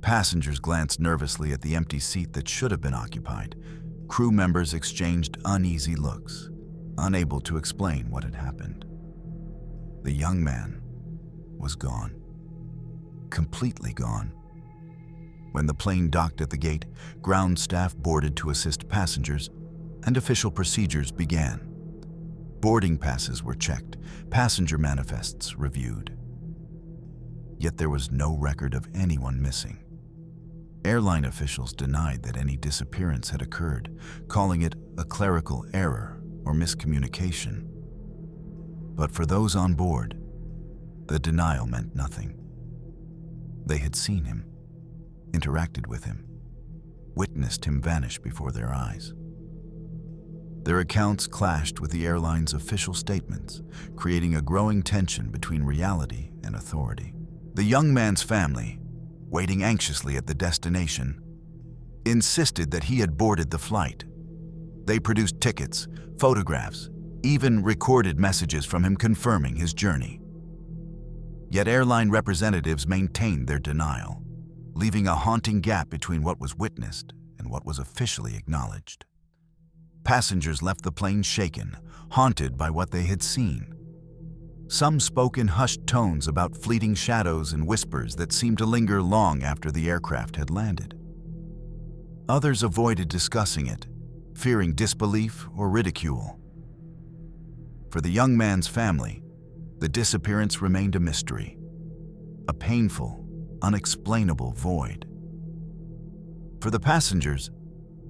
Speaker 1: Passengers glanced nervously at the empty seat that should have been occupied. Crew members exchanged uneasy looks, unable to explain what had happened. The young man was gone. completely gone. When the plane docked at the gate, ground staff boarded to assist passengers, and official procedures began. Boarding passes were checked, passenger manifests reviewed. Yet there was no record of anyone missing. Airline officials denied that any disappearance had occurred, calling it a clerical error or miscommunication. But for those on board, the denial meant nothing. They had seen him, interacted with him, witnessed him vanish before their eyes. Their accounts clashed with the airline's official statements, creating a growing tension between reality and authority. The young man's family, waiting anxiously at the destination, insisted that he had boarded the flight. They produced tickets, photographs, even recorded messages from him confirming his journey. Yet airline representatives maintained their denial, leaving a haunting gap between what was witnessed and what was officially acknowledged. Passengers left the plane shaken, haunted by what they had seen. Some spoke in hushed tones about fleeting shadows and whispers that seemed to linger long after the aircraft had landed. Others avoided discussing it, fearing disbelief or ridicule. For the young man's family, the disappearance remained a mystery, a painful, unexplainable void. For the passengers,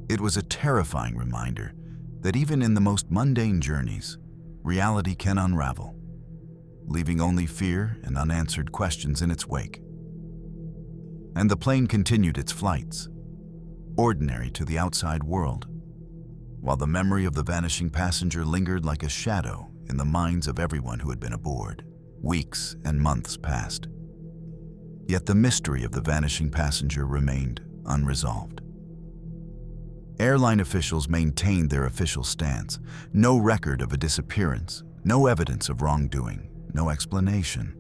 Speaker 1: it was a terrifying reminder that even in the most mundane journeys, reality can unravel, leaving only fear and unanswered questions in its wake. And the plane continued its flights, ordinary to the outside world, while the memory of the vanishing passenger lingered like a shadow in the minds of everyone who had been aboard. Weeks and months passed. Yet the mystery of the vanishing passenger remained unresolved. Airline officials maintained their official stance: no record of a disappearance, no evidence of wrongdoing, no explanation.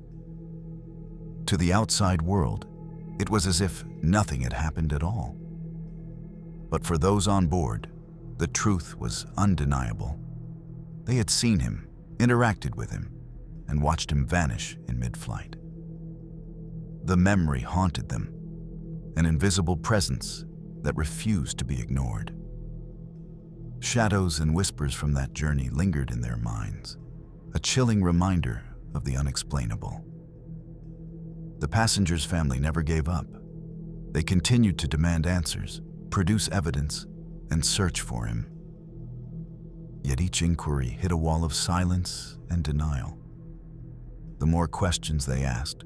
Speaker 1: To the outside world, it was as if nothing had happened at all. But for those on board, the truth was undeniable. They had seen him, interacted with him, and watched him vanish in mid-flight. The memory haunted them, an invisible presence that refused to be ignored. Shadows and whispers from that journey lingered in their minds, a chilling reminder of the unexplainable. The passenger's family never gave up. They continued to demand answers, produce evidence, and search for him. Yet each inquiry hit a wall of silence and denial. The more questions they asked,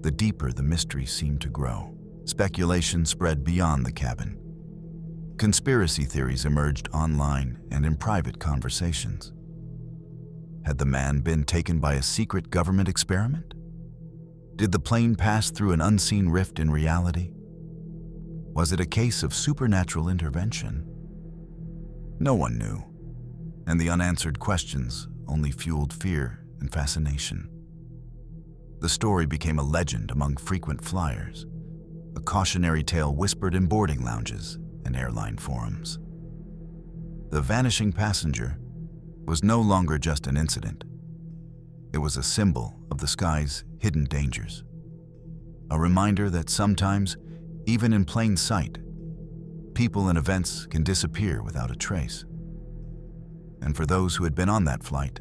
Speaker 1: the deeper the mystery seemed to grow. Speculation spread beyond the cabin. Conspiracy theories emerged online and in private conversations. Had the man been taken by a secret government experiment? Did the plane pass through an unseen rift in reality? Was it a case of supernatural intervention? No one knew, and the unanswered questions only fueled fear and fascination. The story became a legend among frequent flyers, a cautionary tale whispered in boarding lounges and airline forums. The vanishing passenger was no longer just an incident. It was a symbol of the sky's hidden dangers, a reminder that sometimes, even in plain sight, people and events can disappear without a trace. And for those who had been on that flight,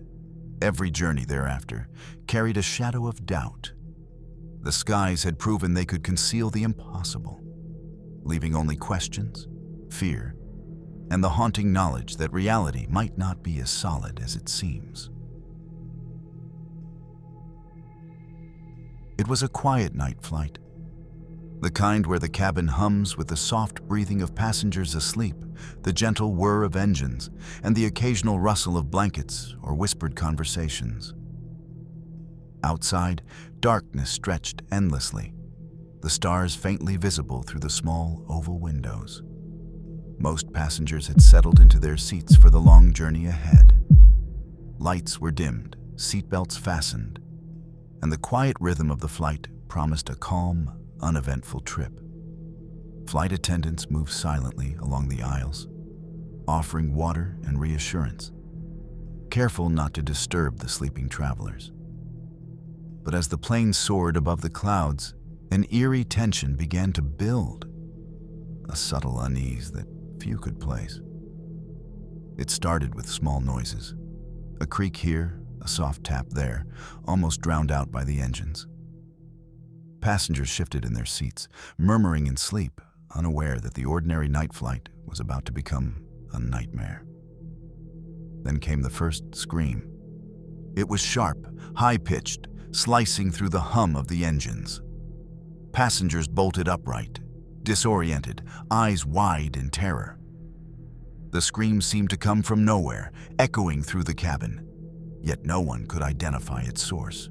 Speaker 1: every journey thereafter carried a shadow of doubt. The skies had proven they could conceal the impossible, leaving only questions, fear, and the haunting knowledge that reality might not be as solid as it seems. It was a quiet night flight, the kind where the cabin hums with the soft breathing of passengers asleep, the gentle whir of engines, and the occasional rustle of blankets or whispered conversations. Outside, darkness stretched endlessly, the stars faintly visible through the small oval windows. Most passengers had settled into their seats for the long journey ahead. Lights were dimmed, seatbelts fastened, and the quiet rhythm of the flight promised a calm, uneventful trip. Flight attendants moved silently along the aisles, offering water and reassurance, careful not to disturb the sleeping travelers. But as the plane soared above the clouds, An eerie tension began to build, a subtle unease that few could place. It started with small noises. A creak here, a soft tap there, almost drowned out by the engines. Passengers shifted in their seats, murmuring in sleep, unaware that the ordinary night flight was about to become a nightmare. Then came the first scream. It was sharp, high-pitched, slicing through the hum of the engines. Passengers bolted upright, disoriented, eyes wide in terror. The scream seemed to come from nowhere, echoing through the cabin, yet no one could identify its source.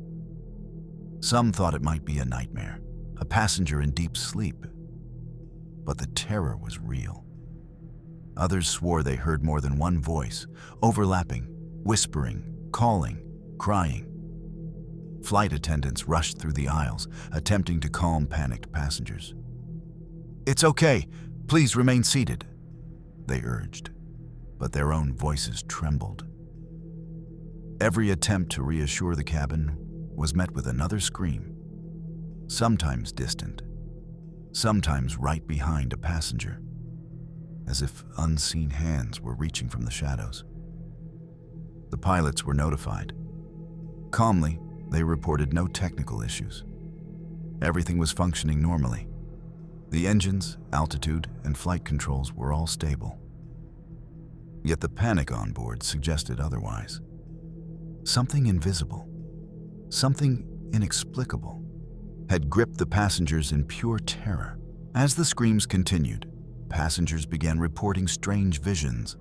Speaker 1: Some thought it might be a nightmare, a passenger in deep sleep. But the terror was real. Others swore they heard more than one voice, overlapping, whispering, calling, crying. Flight attendants rushed through the aisles, attempting to calm panicked passengers. "It's okay, please remain seated," they urged, but their own voices trembled. Every attempt to reassure the cabin was met with another scream, sometimes distant, sometimes right behind a passenger, as if unseen hands were reaching from the shadows. The pilots were notified. Calmly, they reported no technical issues. Everything was functioning normally. The engines, altitude, and flight controls were all stable. Yet the panic on board suggested otherwise. Something invisible, something inexplicable, had gripped the passengers in pure terror. As the screams continued, passengers began reporting strange visions.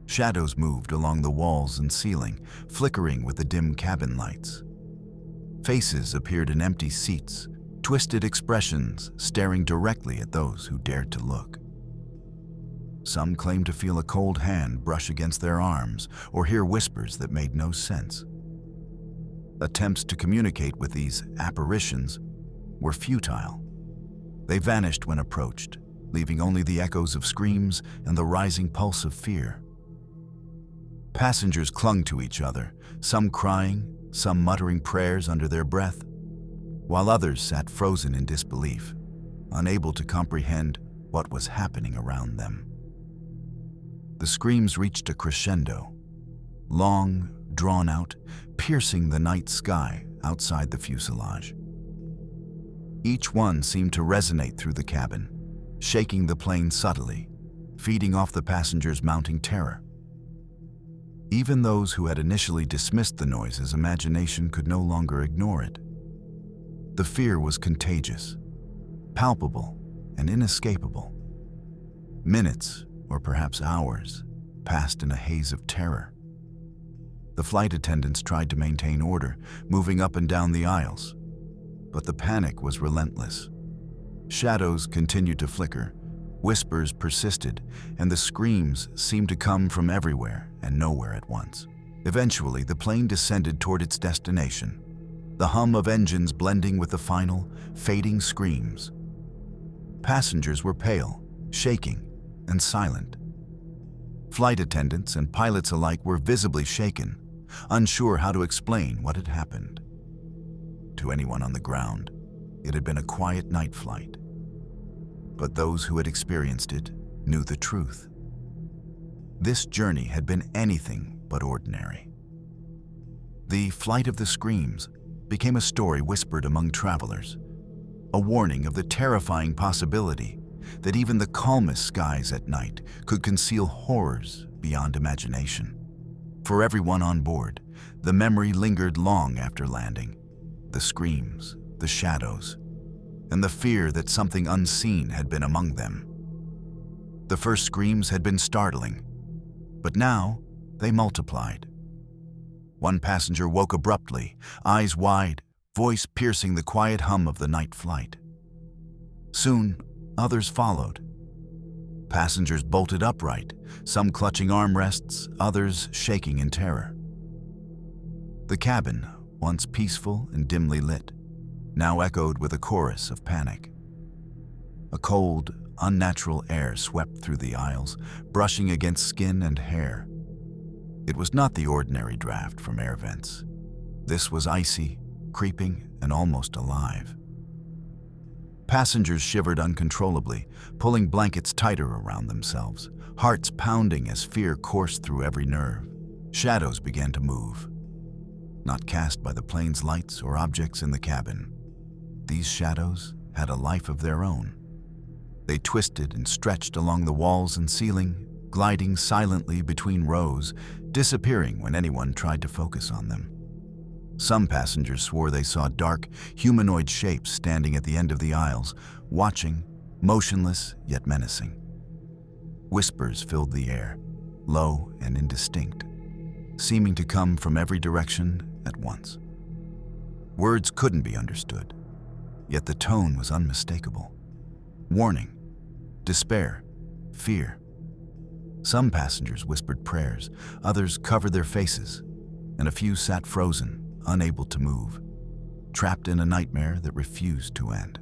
Speaker 1: Shadows moved along the walls and ceiling, flickering with the dim cabin lights. Faces appeared in empty seats, twisted expressions staring directly at those who dared to look. Some claimed to feel a cold hand brush against their arms or hear whispers that made no sense. Attempts to communicate with these apparitions were futile. They vanished when approached, leaving only the echoes of screams and the rising pulse of fear. Passengers clung to each other, some crying, some muttering prayers under their breath, while others sat frozen in disbelief, unable to comprehend what was happening around them. The screams reached a crescendo, long, drawn out, piercing the night sky outside the fuselage. Each one seemed to resonate through the cabin, shaking the plane subtly, feeding off the passengers' mounting terror. Even those who had initially dismissed the noise's imagination could no longer ignore it. The fear was contagious, palpable, and inescapable. Minutes, or perhaps hours, passed in a haze of terror. The flight attendants tried to maintain order, moving up and down the aisles. But the panic was relentless. Shadows continued to flicker, whispers persisted, and the screams seemed to come from everywhere and nowhere at once. Eventually, the plane descended toward its destination, the hum of engines blending with the final, fading screams. Passengers were pale, shaking, and silent. Flight attendants and pilots alike were visibly shaken, unsure how to explain what had happened. To anyone on the ground, it had been a quiet night flight. But those who had experienced it knew the truth. This journey had been anything but ordinary. The flight of the screams became a story whispered among travelers, a warning of the terrifying possibility that even the calmest skies at night could conceal horrors beyond imagination. For everyone on board, the memory lingered long after landing. The screams, the shadows, and the fear that something unseen had been among them. The first screams had been startling, but now they multiplied. One passenger woke abruptly, eyes wide, voice piercing the quiet hum of the night flight. Soon, others followed. Passengers bolted upright, some clutching armrests, others shaking in terror. The cabin, once peaceful and dimly lit, now echoed with a chorus of panic. A cold, unnatural air swept through the aisles, brushing against skin and hair. It was not the ordinary draft from air vents. This was icy, creeping, and almost alive. Passengers shivered uncontrollably, pulling blankets tighter around themselves, hearts pounding as fear coursed through every nerve. Shadows began to move, not cast by the plane's lights or objects in the cabin. These shadows had a life of their own. They twisted and stretched along the walls and ceiling, gliding silently between rows, disappearing when anyone tried to focus on them. Some passengers swore they saw dark, humanoid shapes standing at the end of the aisles, watching, motionless yet menacing. Whispers filled the air, low and indistinct, seeming to come from every direction at once. Words couldn't be understood, yet the tone was unmistakable. Warning, despair, fear. Some passengers whispered prayers, others covered their faces, and a few sat frozen, unable to move, trapped in a nightmare that refused to end.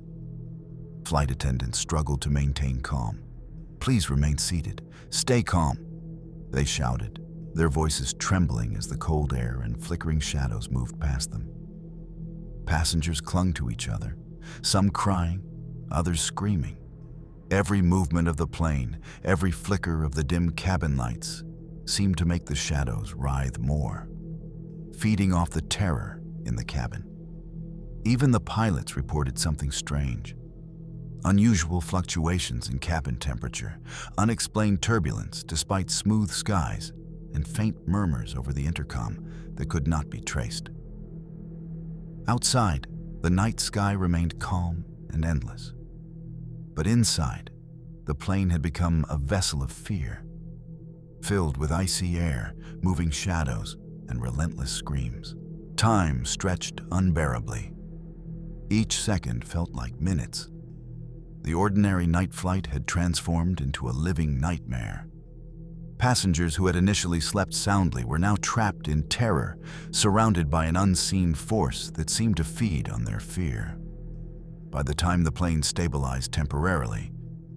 Speaker 1: Flight attendants struggled to maintain calm. "Please remain seated. Stay calm," they shouted, their voices trembling as the cold air and flickering shadows moved past them. Passengers clung to each other, some crying, others screaming. Every movement of the plane, every flicker of the dim cabin lights, seemed to make the shadows writhe more, feeding off the terror in the cabin. Even the pilots reported something strange. Unusual fluctuations in cabin temperature, unexplained turbulence despite smooth skies, and faint murmurs over the intercom that could not be traced. Outside, the night sky remained calm and endless. But inside, the plane had become a vessel of fear, filled with icy air, moving shadows, and relentless screams. Time stretched unbearably. Each second felt like minutes. The ordinary night flight had transformed into a living nightmare. Passengers who had initially slept soundly were now trapped in terror, surrounded by an unseen force that seemed to feed on their fear. By the time the plane stabilized temporarily,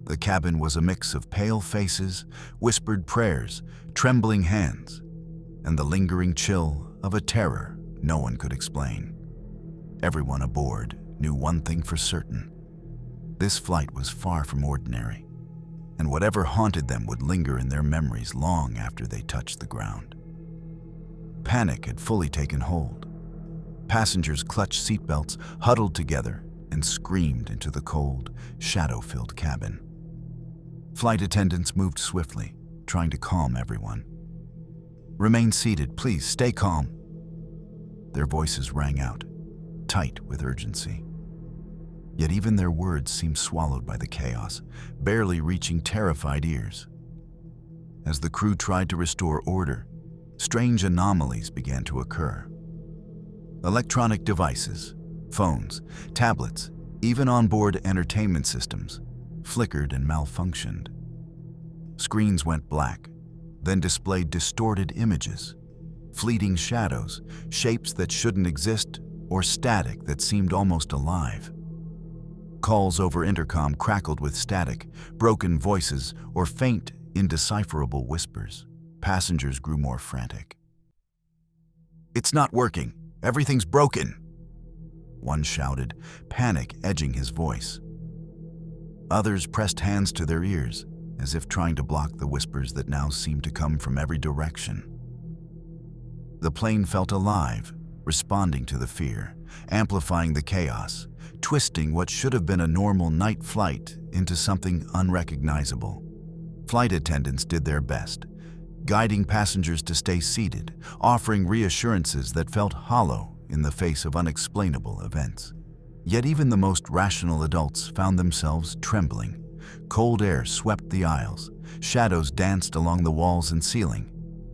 Speaker 1: the cabin was a mix of pale faces, whispered prayers, trembling hands, and the lingering chill of a terror no one could explain. Everyone aboard knew one thing for certain. This flight was far from ordinary, and whatever haunted them would linger in their memories long after they touched the ground. Panic had fully taken hold. Passengers clutched seatbelts, huddled together, and screamed into the cold, shadow-filled cabin. Flight attendants moved swiftly, trying to calm everyone. "Remain seated, please, stay calm." Their voices rang out, tight with urgency. Yet even their words seemed swallowed by the chaos, barely reaching terrified ears. As the crew tried to restore order, strange anomalies began to occur. Electronic devices, phones, tablets, even onboard entertainment systems, flickered and malfunctioned. Screens went black, then displayed distorted images, fleeting shadows, shapes that shouldn't exist, or static that seemed almost alive. Calls over intercom crackled with static, broken voices, or faint, indecipherable whispers. Passengers grew more frantic. "It's not working. Everything's broken," one shouted, panic edging his voice. Others pressed hands to their ears, as if trying to block the whispers that now seemed to come from every direction. The plane felt alive, responding to the fear, amplifying the chaos, twisting what should have been a normal night flight into something unrecognizable. Flight attendants did their best, guiding passengers to stay seated, offering reassurances that felt hollow in the face of unexplainable events. Yet even the most rational adults found themselves trembling. Cold air swept the aisles, shadows danced along the walls and ceiling,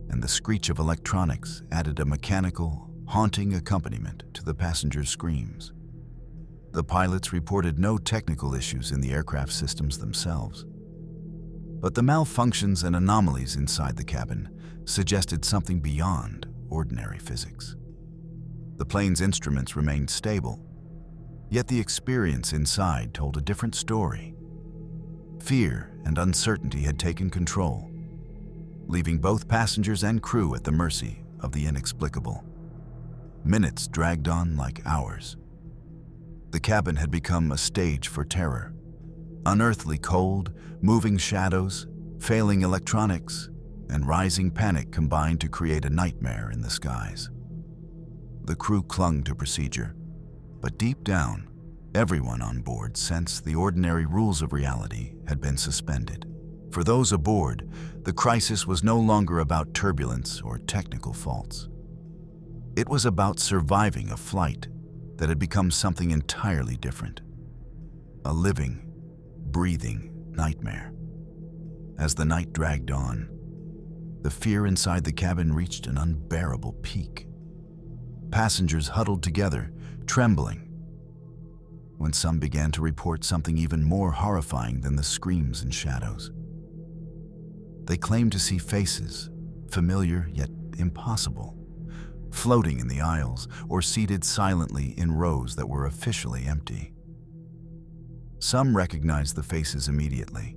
Speaker 1: and the screech of electronics added a mechanical, haunting accompaniment to the passengers' screams. The pilots reported no technical issues in the aircraft systems themselves, but the malfunctions and anomalies inside the cabin suggested something beyond ordinary physics. The plane's instruments remained stable, yet the experience inside told a different story. Fear and uncertainty had taken control, leaving both passengers and crew at the mercy of the inexplicable. Minutes dragged on like hours. The cabin had become a stage for terror. Unearthly cold, moving shadows, failing electronics, and rising panic combined to create a nightmare in the skies. The crew clung to procedure, but deep down, everyone on board sensed the ordinary rules of reality had been suspended. For those aboard, the crisis was no longer about turbulence or technical faults. It was about surviving a flight that had become something entirely different. A living, breathing nightmare. As the night dragged on, the fear inside the cabin reached an unbearable peak. Passengers huddled together, trembling, when some began to report something even more horrifying than the screams and shadows. They claimed to see faces, familiar yet impossible, floating in the aisles or seated silently in rows that were officially empty. Some recognized the faces immediately.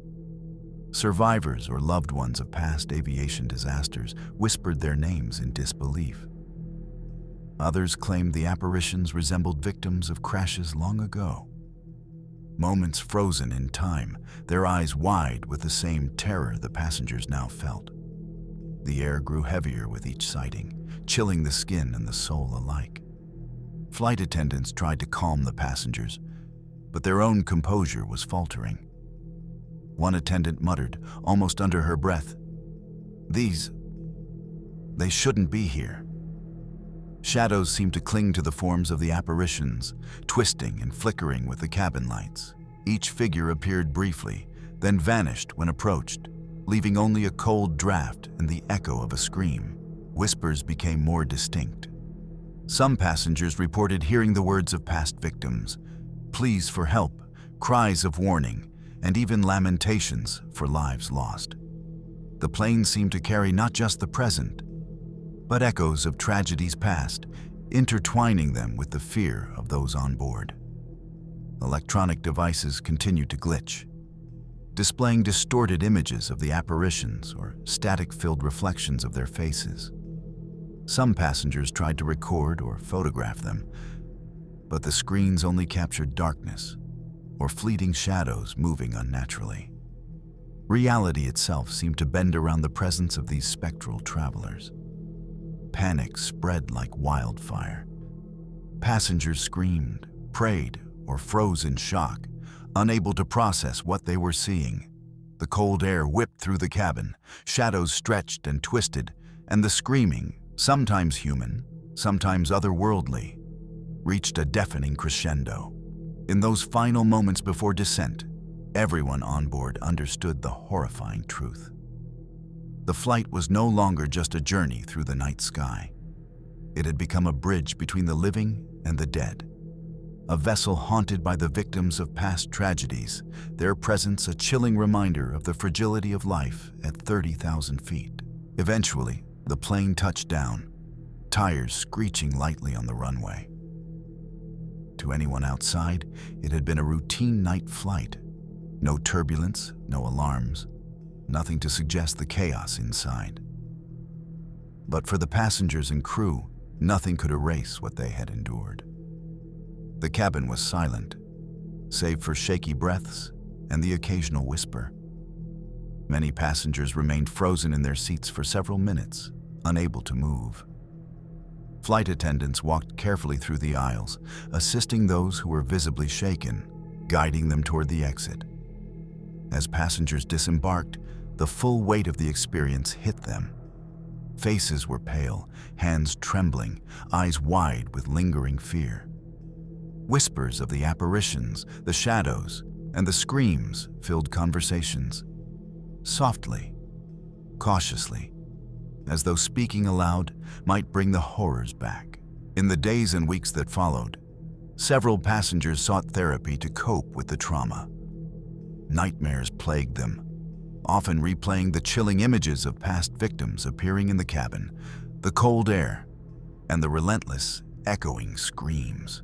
Speaker 1: Survivors or loved ones of past aviation disasters whispered their names in disbelief. Others claimed the apparitions resembled victims of crashes long ago. Moments frozen in time, their eyes wide with the same terror the passengers now felt. The air grew heavier with each sighting, chilling the skin and the soul alike. Flight attendants tried to calm the passengers, but their own composure was faltering. One attendant muttered, almost under her breath, They shouldn't be here." Shadows seemed to cling to the forms of the apparitions, twisting and flickering with the cabin lights. Each figure appeared briefly, then vanished when approached, leaving only a cold draft and the echo of a scream. Whispers became more distinct. Some passengers reported hearing the words of past victims, pleas for help, cries of warning, and even lamentations for lives lost. The plane seemed to carry not just the present, but echoes of tragedies past, intertwining them with the fear of those on board. Electronic devices continued to glitch, displaying distorted images of the apparitions or static-filled reflections of their faces. Some passengers tried to record or photograph them, but the screens only captured darkness or fleeting shadows moving unnaturally. Reality itself seemed to bend around the presence of these spectral travelers. Panic spread like wildfire. Passengers screamed, prayed, or froze in shock, unable to process what they were seeing. The cold air whipped through the cabin, shadows stretched and twisted, and the screaming, sometimes human, sometimes otherworldly, reached a deafening crescendo. In those final moments before descent, everyone on board understood the horrifying truth. The flight was no longer just a journey through the night sky. It had become a bridge between the living and the dead, a vessel haunted by the victims of past tragedies, their presence a chilling reminder of the fragility of life at 30,000 feet. Eventually, the plane touched down, tires screeching lightly on the runway. To anyone outside, it had been a routine night flight. No turbulence, no alarms, nothing to suggest the chaos inside. But for the passengers and crew, nothing could erase what they had endured. The cabin was silent, save for shaky breaths and the occasional whisper. Many passengers remained frozen in their seats for several minutes, unable to move. Flight attendants walked carefully through the aisles, assisting those who were visibly shaken, guiding them toward the exit. As passengers disembarked, the full weight of the experience hit them. Faces were pale, hands trembling, eyes wide with lingering fear. Whispers of the apparitions, the shadows, and the screams filled conversations. Softly, cautiously, as though speaking aloud might bring the horrors back. In the days and weeks that followed, several passengers sought therapy to cope with the trauma. Nightmares plagued them, often replaying the chilling images of past victims appearing in the cabin, the cold air, and the relentless, echoing screams.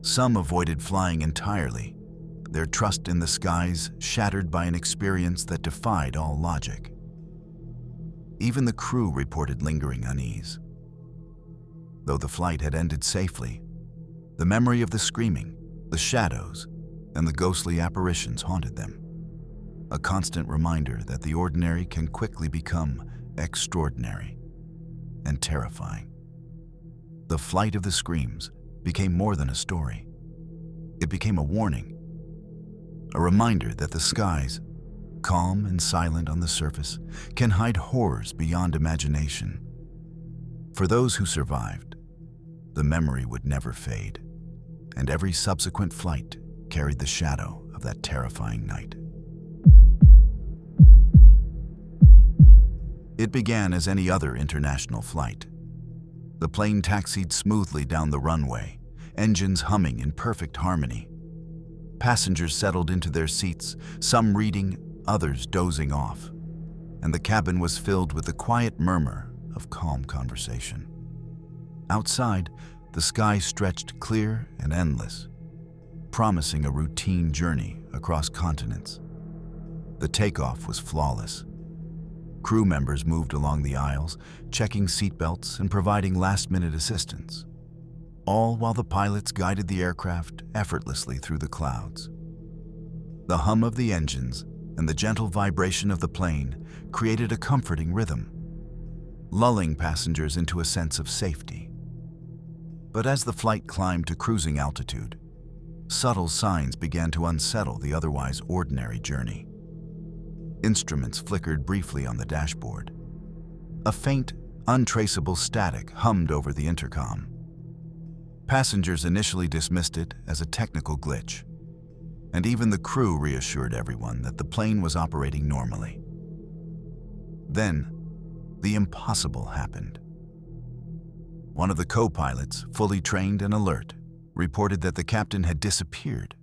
Speaker 1: Some avoided flying entirely, their trust in the skies shattered by an experience that defied all logic. Even the crew reported lingering unease. Though the flight had ended safely, The memory of the screaming, the shadows, and the ghostly apparitions haunted them. A constant reminder that the ordinary can quickly become extraordinary and terrifying. The flight of the screams became more than a story. It became a warning, a reminder that the skies, calm and silent on the surface, can hide horrors beyond imagination. For those who survived, the memory would never fade, and every subsequent flight carried the shadow of that terrifying night. It began as any other international flight. The plane taxied smoothly down the runway, engines humming in perfect harmony. Passengers settled into their seats, some reading, others dozing off, and the cabin was filled with the quiet murmur of calm conversation. Outside, the sky stretched clear and endless, promising a routine journey across continents. The takeoff was flawless. Crew members moved along the aisles, checking seatbelts and providing last-minute assistance, all while the pilots guided the aircraft effortlessly through the clouds. The hum of the engines and the gentle vibration of the plane created a comforting rhythm, lulling passengers into a sense of safety. But as the flight climbed to cruising altitude, subtle signs began to unsettle the otherwise ordinary journey. Instruments flickered briefly on the dashboard. A faint, untraceable static hummed over the intercom. Passengers initially dismissed it as a technical glitch, and even the crew reassured everyone that the plane was operating normally. Then, the impossible happened. One of the co-pilots, fully trained and alert, reported that the captain had disappeared,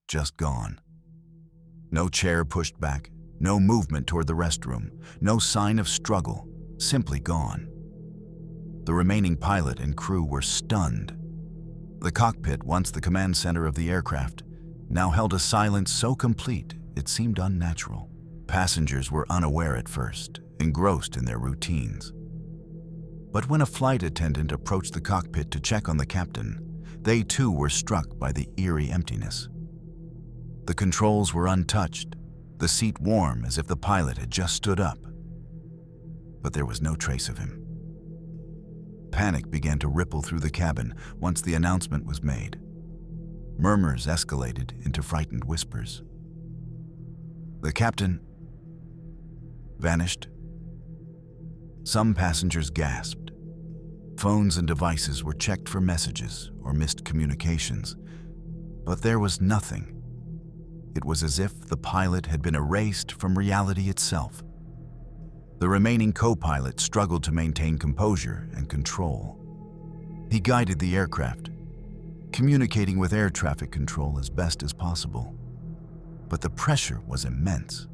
Speaker 1: just gone. No chair pushed back, no movement toward the restroom, no sign of struggle, simply gone. The remaining pilot and crew were stunned. The cockpit, once the command center of the aircraft, now held a silence so complete it seemed unnatural. Passengers were unaware at first, engrossed in their routines. But when a flight attendant approached the cockpit to check on the captain, they too were struck by the eerie emptiness. The controls were untouched, the seat warm as if the pilot had just stood up. But there was no trace of him. Panic began to ripple through the cabin once the announcement was made. Murmurs escalated into frightened whispers. The captain vanished. Some passengers gasped. Phones and devices were checked for messages or missed communications, but there was nothing. It was as if the pilot had been erased from reality itself. The remaining co-pilot struggled to maintain composure and control. He guided the aircraft, communicating with air traffic control as best as possible. But the pressure was immense.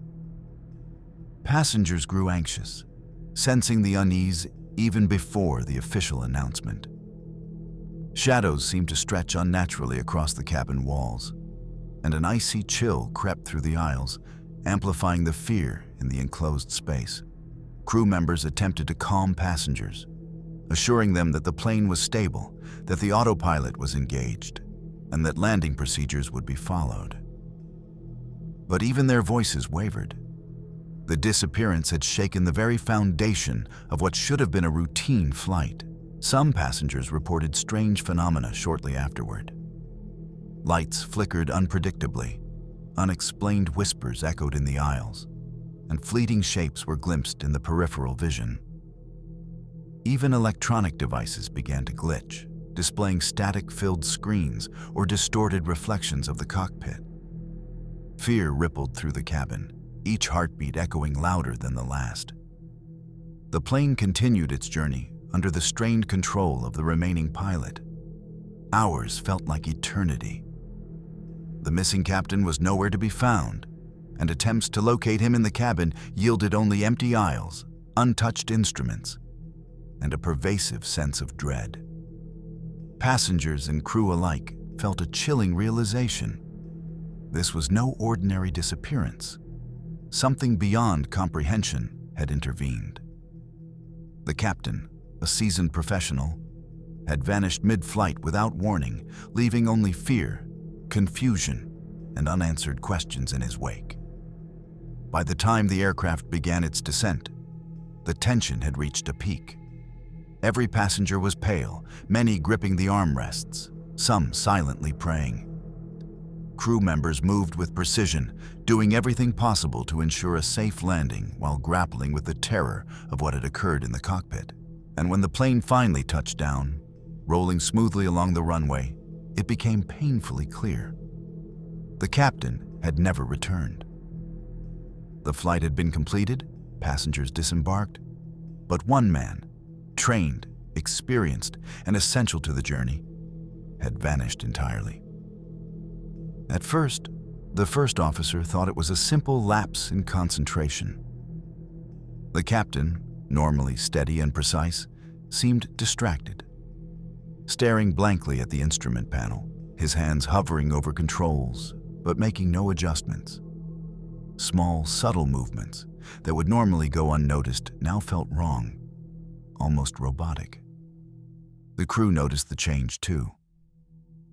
Speaker 1: Passengers grew anxious, sensing the unease even before the official announcement. Shadows seemed to stretch unnaturally across the cabin walls, and an icy chill crept through the aisles, amplifying the fear in the enclosed space. Crew members attempted to calm passengers, assuring them that the plane was stable, that the autopilot was engaged, and that landing procedures would be followed. But even their voices wavered. The disappearance had shaken the very foundation of what should have been a routine flight. Some passengers reported strange phenomena shortly afterward. Lights flickered unpredictably, unexplained whispers echoed in the aisles, and fleeting shapes were glimpsed in the peripheral vision. Even electronic devices began to glitch, displaying static-filled screens or distorted reflections of the cockpit. Fear rippled through the cabin, each heartbeat echoing louder than the last. The plane continued its journey under the strained control of the remaining pilot. Hours felt like eternity. The missing captain was nowhere to be found, and attempts to locate him in the cabin yielded only empty aisles, untouched instruments, and a pervasive sense of dread. Passengers and crew alike felt a chilling realization. This was no ordinary disappearance. Something beyond comprehension had intervened. The captain, a seasoned professional, had vanished mid-flight without warning, leaving only fear, confusion, and unanswered questions in his wake. By the time the aircraft began its descent, the tension had reached a peak. Every passenger was pale, many gripping the armrests, some silently praying. Crew members moved with precision, doing everything possible to ensure a safe landing while grappling with the terror of what had occurred in the cockpit. And when the plane finally touched down, rolling smoothly along the runway, it became painfully clear. The captain had never returned. The flight had been completed, passengers disembarked, but one man, trained, experienced, and essential to the journey, had vanished entirely. At first, the first officer thought it was a simple lapse in concentration. The captain, normally steady and precise, seemed distracted, staring blankly at the instrument panel, his hands hovering over controls, but making no adjustments. Small, subtle movements that would normally go unnoticed now felt wrong, almost robotic. The crew noticed the change too.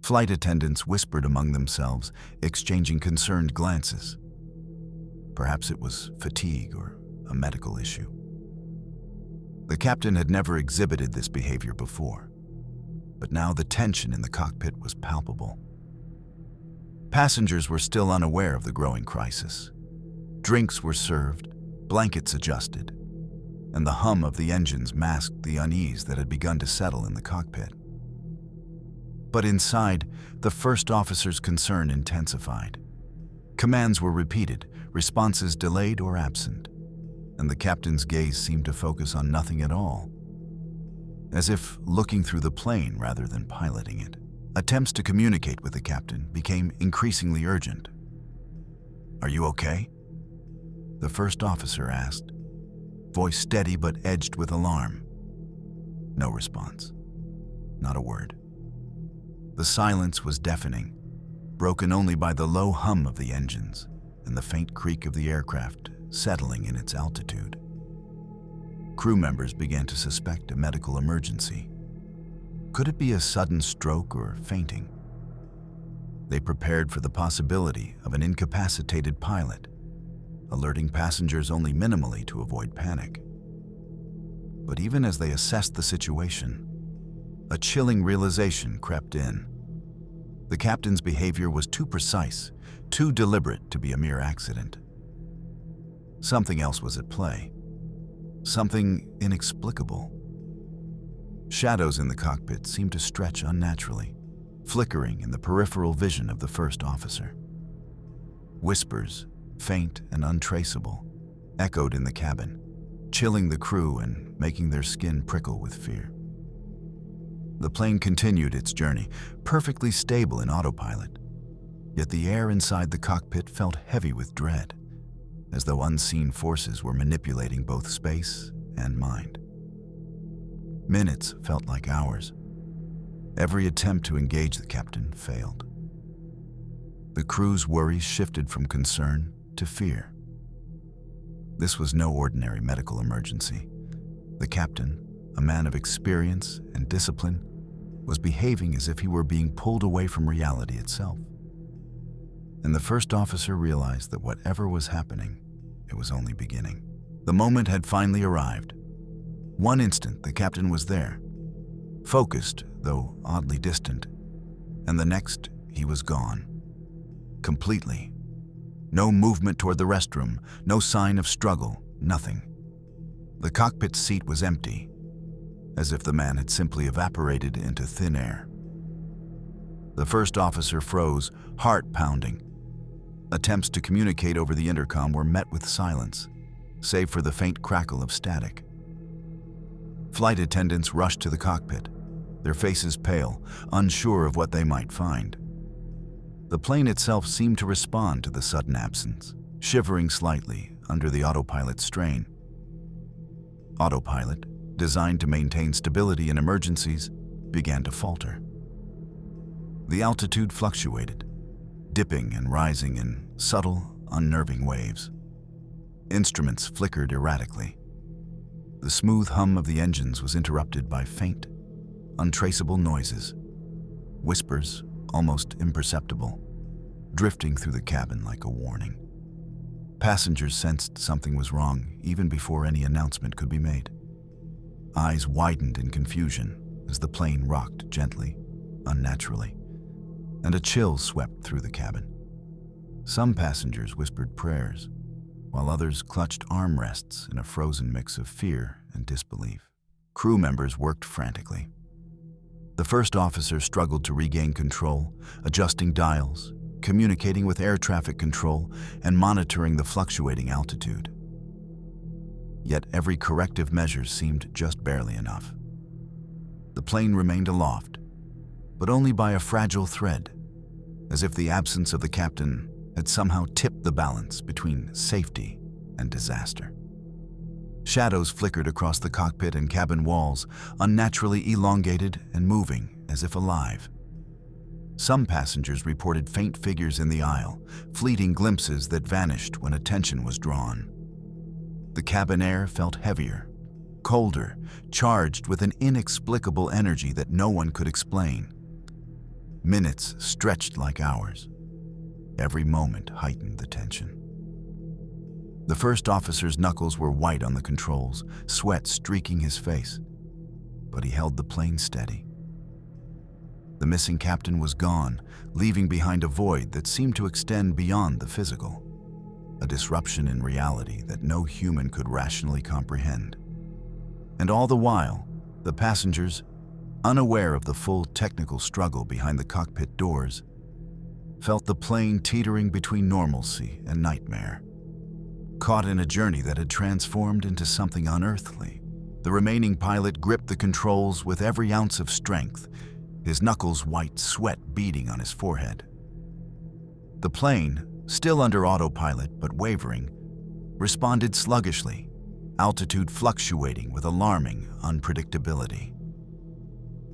Speaker 1: Flight attendants whispered among themselves, exchanging concerned glances. Perhaps it was fatigue or a medical issue. The captain had never exhibited this behavior before, but now the tension in the cockpit was palpable. Passengers were still unaware of the growing crisis. Drinks were served, blankets adjusted, and the hum of the engines masked the unease that had begun to settle in the cockpit. But inside, the first officer's concern intensified. Commands were repeated, responses delayed or absent, and the captain's gaze seemed to focus on nothing at all, as if looking through the plane rather than piloting it. Attempts to communicate with the captain became increasingly urgent. "Are you okay?" the first officer asked, voice steady but edged with alarm. No response. Not a word. The silence was deafening, broken only by the low hum of the engines and the faint creak of the aircraft settling in its altitude. Crew members began to suspect a medical emergency. Could it be a sudden stroke or fainting? They prepared for the possibility of an incapacitated pilot, alerting passengers only minimally to avoid panic. But even as they assessed the situation, a chilling realization crept in. The captain's behavior was too precise, too deliberate to be a mere accident. Something else was at play. Something inexplicable. Shadows in the cockpit seemed to stretch unnaturally, flickering in the peripheral vision of the first officer. Whispers, faint and untraceable, echoed in the cabin, chilling the crew and making their skin prickle with fear. The plane continued its journey, perfectly stable in autopilot, yet the air inside the cockpit felt heavy with dread, as though unseen forces were manipulating both space and mind. Minutes felt like hours. Every attempt to engage the captain failed. The crew's worries shifted from concern to fear. This was no ordinary medical emergency. The captain, a man of experience and discipline, was behaving as if he were being pulled away from reality itself. And the first officer realized that whatever was happening, it was only beginning. The moment had finally arrived. One instant, the captain was there, focused, though oddly distant, and the next, he was gone. Completely. No movement toward the restroom, no sign of struggle, nothing. The cockpit seat was empty, as if the man had simply evaporated into thin air. The first officer froze, heart pounding. Attempts to communicate over the intercom were met with silence, save for the faint crackle of static. Flight attendants rushed to the cockpit, their faces pale, unsure of what they might find. The plane itself seemed to respond to the sudden absence, shivering slightly under the autopilot strain. Autopilot, designed to maintain stability in emergencies, began to falter. The altitude fluctuated, dipping and rising in subtle, unnerving waves. Instruments flickered erratically. The smooth hum of the engines was interrupted by faint, untraceable noises, whispers, almost imperceptible, drifting through the cabin like a warning. Passengers sensed something was wrong even before any announcement could be made. Eyes widened in confusion as the plane rocked gently, unnaturally, and a chill swept through the cabin. Some passengers whispered prayers, while others clutched armrests in a frozen mix of fear and disbelief. Crew members worked frantically. The first officer struggled to regain control, adjusting dials, communicating with air traffic control, and monitoring the fluctuating altitude. Yet every corrective measure seemed just barely enough. The plane remained aloft, but only by a fragile thread, as if the absence of the captain had somehow tipped the balance between safety and disaster. Shadows flickered across the cockpit and cabin walls, unnaturally elongated and moving as if alive. Some passengers reported faint figures in the aisle, fleeting glimpses that vanished when attention was drawn. The cabin air felt heavier, colder, charged with an inexplicable energy that no one could explain. Minutes stretched like hours. Every moment heightened the tension. The first officer's knuckles were white on the controls, sweat streaking his face, but he held the plane steady. The missing captain was gone, leaving behind a void that seemed to extend beyond the physical, a disruption in reality that no human could rationally comprehend. And all the while, the passengers, unaware of the full technical struggle behind the cockpit doors, felt the plane teetering between normalcy and nightmare. Caught in a journey that had transformed into something unearthly, the remaining pilot gripped the controls with every ounce of strength, his knuckles white, sweat beading on his forehead. The plane, still under autopilot but wavering, responded sluggishly, altitude fluctuating with alarming unpredictability.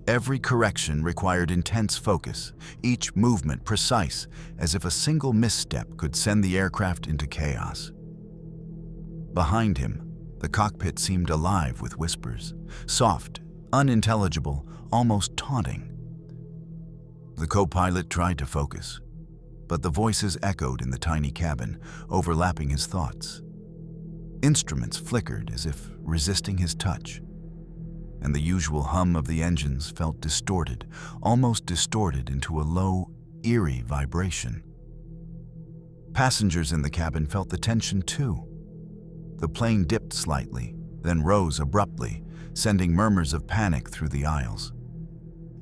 Speaker 1: Every correction required intense focus, each movement precise, as if a single misstep could send the aircraft into chaos. Behind him, the cockpit seemed alive with whispers, soft, unintelligible, almost taunting. The co-pilot tried to focus, but the voices echoed in the tiny cabin, overlapping his thoughts. Instruments flickered as if resisting his touch, and the usual hum of the engines felt distorted, almost distorted into a low, eerie vibration. Passengers in the cabin felt the tension too. The plane dipped slightly, then rose abruptly, sending murmurs of panic through the aisles.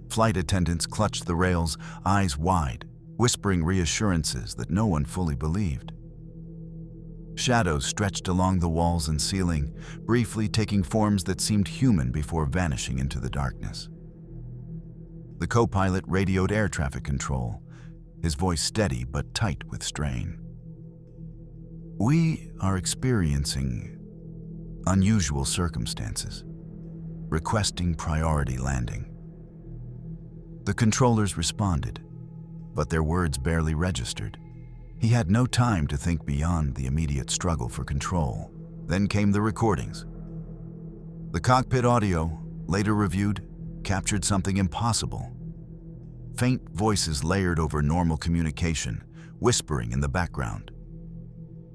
Speaker 1: Flight attendants clutched the rails, eyes wide, whispering reassurances that no one fully believed. Shadows stretched along the walls and ceiling, briefly taking forms that seemed human before vanishing into the darkness. The co-pilot radioed air traffic control, his voice steady but tight with strain. "We are experiencing unusual circumstances, requesting priority landing." The controllers responded, but their words barely registered. He had no time to think beyond the immediate struggle for control. Then came the recordings. The cockpit audio, later reviewed, captured something impossible. Faint voices layered over normal communication, whispering in the background.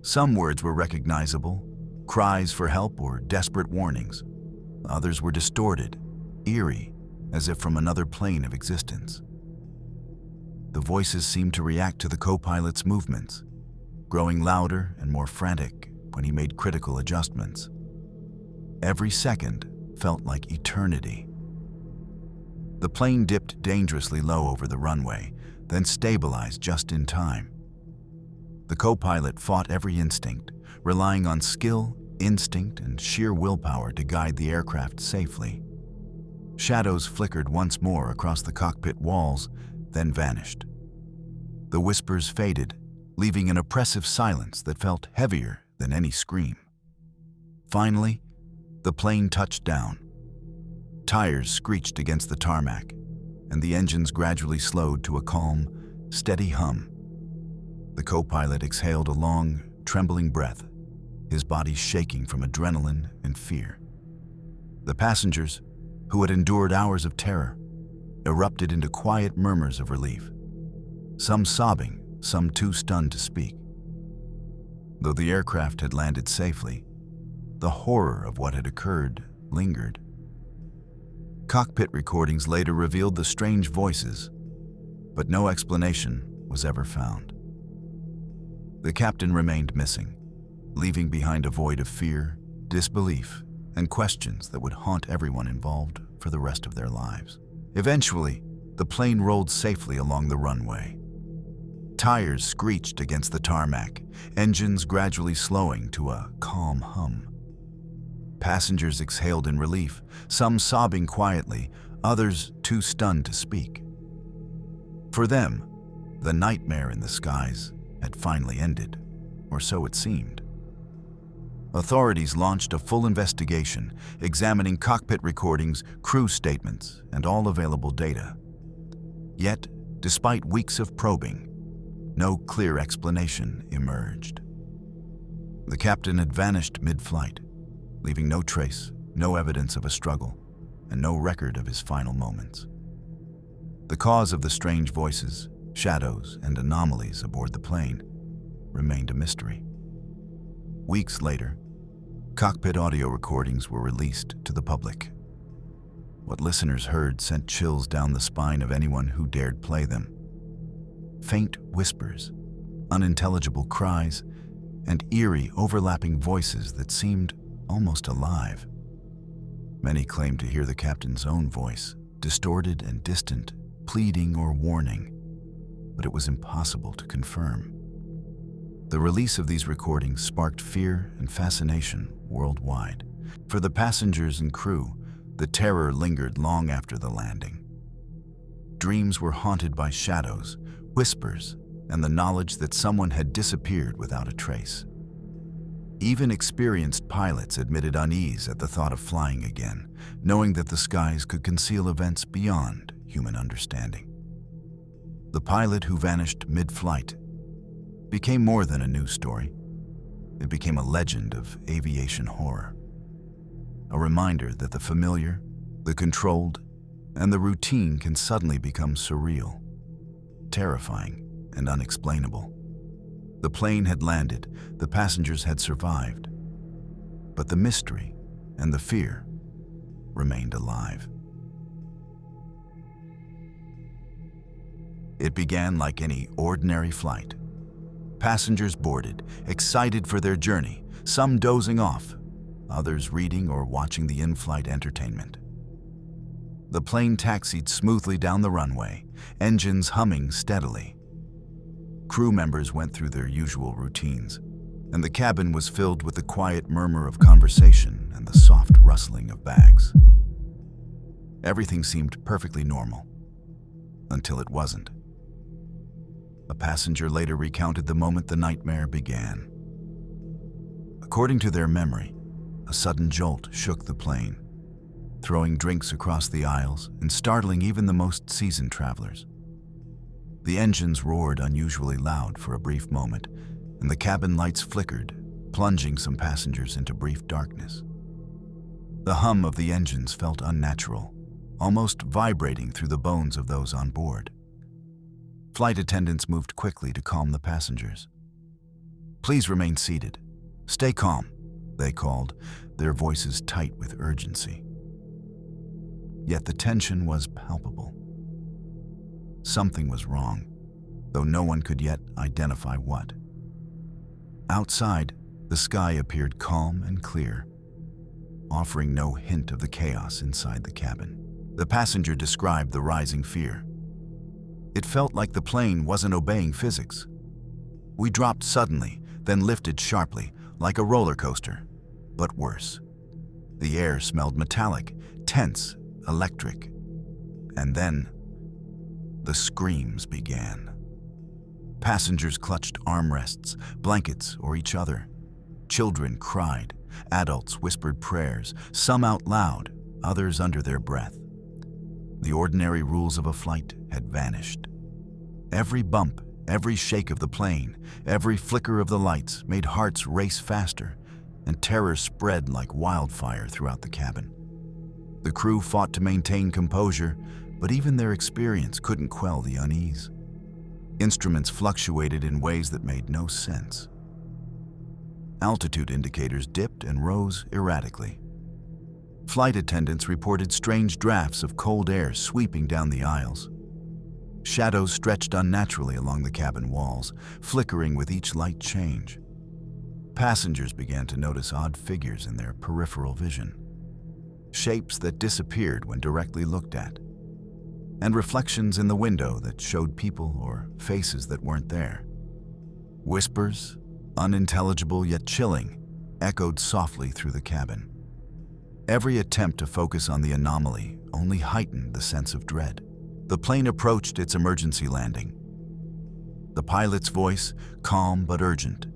Speaker 1: Some words were recognizable, cries for help or desperate warnings. Others were distorted, eerie, as if from another plane of existence. The voices seemed to react to the co-pilot's movements, growing louder and more frantic when he made critical adjustments. Every second felt like eternity. The plane dipped dangerously low over the runway, then stabilized just in time. The co-pilot fought every instinct, relying on skill, instinct, and sheer willpower to guide the aircraft safely. Shadows flickered once more across the cockpit walls, then vanished. The whispers faded, leaving an oppressive silence that felt heavier than any scream. Finally, the plane touched down. Tires screeched against the tarmac, and the engines gradually slowed to a calm, steady hum. The co-pilot exhaled a long, trembling breath, his body shaking from adrenaline and fear. The passengers, who had endured hours of terror, erupted into quiet murmurs of relief, some sobbing, some too stunned to speak. Though the aircraft had landed safely, the horror of what had occurred lingered. Cockpit recordings later revealed the strange voices, but no explanation was ever found. The captain remained missing, leaving behind a void of fear, disbelief, and questions that would haunt everyone involved for the rest of their lives. Eventually, the plane rolled safely along the runway. Tires screeched against the tarmac, engines gradually slowing to a calm hum. Passengers exhaled in relief, some sobbing quietly, others too stunned to speak. For them, the nightmare in the skies had finally ended, or so it seemed. Authorities launched a full investigation, examining cockpit recordings, crew statements, and all available data. Yet, despite weeks of probing, no clear explanation emerged. The captain had vanished mid-flight, leaving no trace, no evidence of a struggle, and no record of his final moments. The cause of the strange voices, shadows, and anomalies aboard the plane remained a mystery. Weeks later, cockpit audio recordings were released to the public. What listeners heard sent chills down the spine of anyone who dared play them. Faint whispers, unintelligible cries, and eerie, overlapping voices that seemed almost alive. Many claimed to hear the captain's own voice, distorted and distant, pleading or warning, but it was impossible to confirm. The release of these recordings sparked fear and fascination worldwide. For the passengers and crew, the terror lingered long after the landing. Dreams were haunted by shadows, whispers, and the knowledge that someone had disappeared without a trace. Even experienced pilots admitted unease at the thought of flying again, knowing that the skies could conceal events beyond human understanding. The pilot who vanished mid-flight became more than a news story. It became a legend of aviation horror. A reminder that the familiar, the controlled, and the routine can suddenly become surreal, terrifying, and unexplainable. The plane had landed, the passengers had survived, but the mystery and the fear remained alive. It began like any ordinary flight. Passengers boarded, excited for their journey, some dozing off, others reading or watching the in-flight entertainment. The plane taxied smoothly down the runway, engines humming steadily. Crew members went through their usual routines, and the cabin was filled with the quiet murmur of conversation and the soft rustling of bags. Everything seemed perfectly normal, until it wasn't. A passenger later recounted the moment the nightmare began. According to their memory, a sudden jolt shook the plane, throwing drinks across the aisles and startling even the most seasoned travelers. The engines roared unusually loud for a brief moment, and the cabin lights flickered, plunging some passengers into brief darkness. The hum of the engines felt unnatural, almost vibrating through the bones of those on board. Flight attendants moved quickly to calm the passengers. "Please remain seated. Stay calm," they called, their voices tight with urgency. Yet the tension was palpable. Something was wrong, though no one could yet identify what. Outside, the sky appeared calm and clear, offering no hint of the chaos inside the cabin. The passenger described the rising fear. "It felt like the plane wasn't obeying physics. We dropped suddenly, then lifted sharply, like a roller coaster, but worse. The air smelled metallic, tense, electric. And then, the screams began. Passengers clutched armrests, blankets, or each other. Children cried. Adults whispered prayers, some out loud, others under their breath. The ordinary rules of a flight had vanished. Every bump, every shake of the plane, every flicker of the lights made hearts race faster, and terror spread like wildfire throughout the cabin. The crew fought to maintain composure, but even their experience couldn't quell the unease. Instruments fluctuated in ways that made no sense. Altitude indicators dipped and rose erratically. Flight attendants reported strange drafts of cold air sweeping down the aisles. Shadows stretched unnaturally along the cabin walls, flickering with each light change. Passengers began to notice odd figures in their peripheral vision, shapes that disappeared when directly looked at, and reflections in the window that showed people or faces that weren't there. Whispers, unintelligible yet chilling, echoed softly through the cabin. Every attempt to focus on the anomaly only heightened the sense of dread. The plane approached its emergency landing. The pilot's voice, calm but urgent,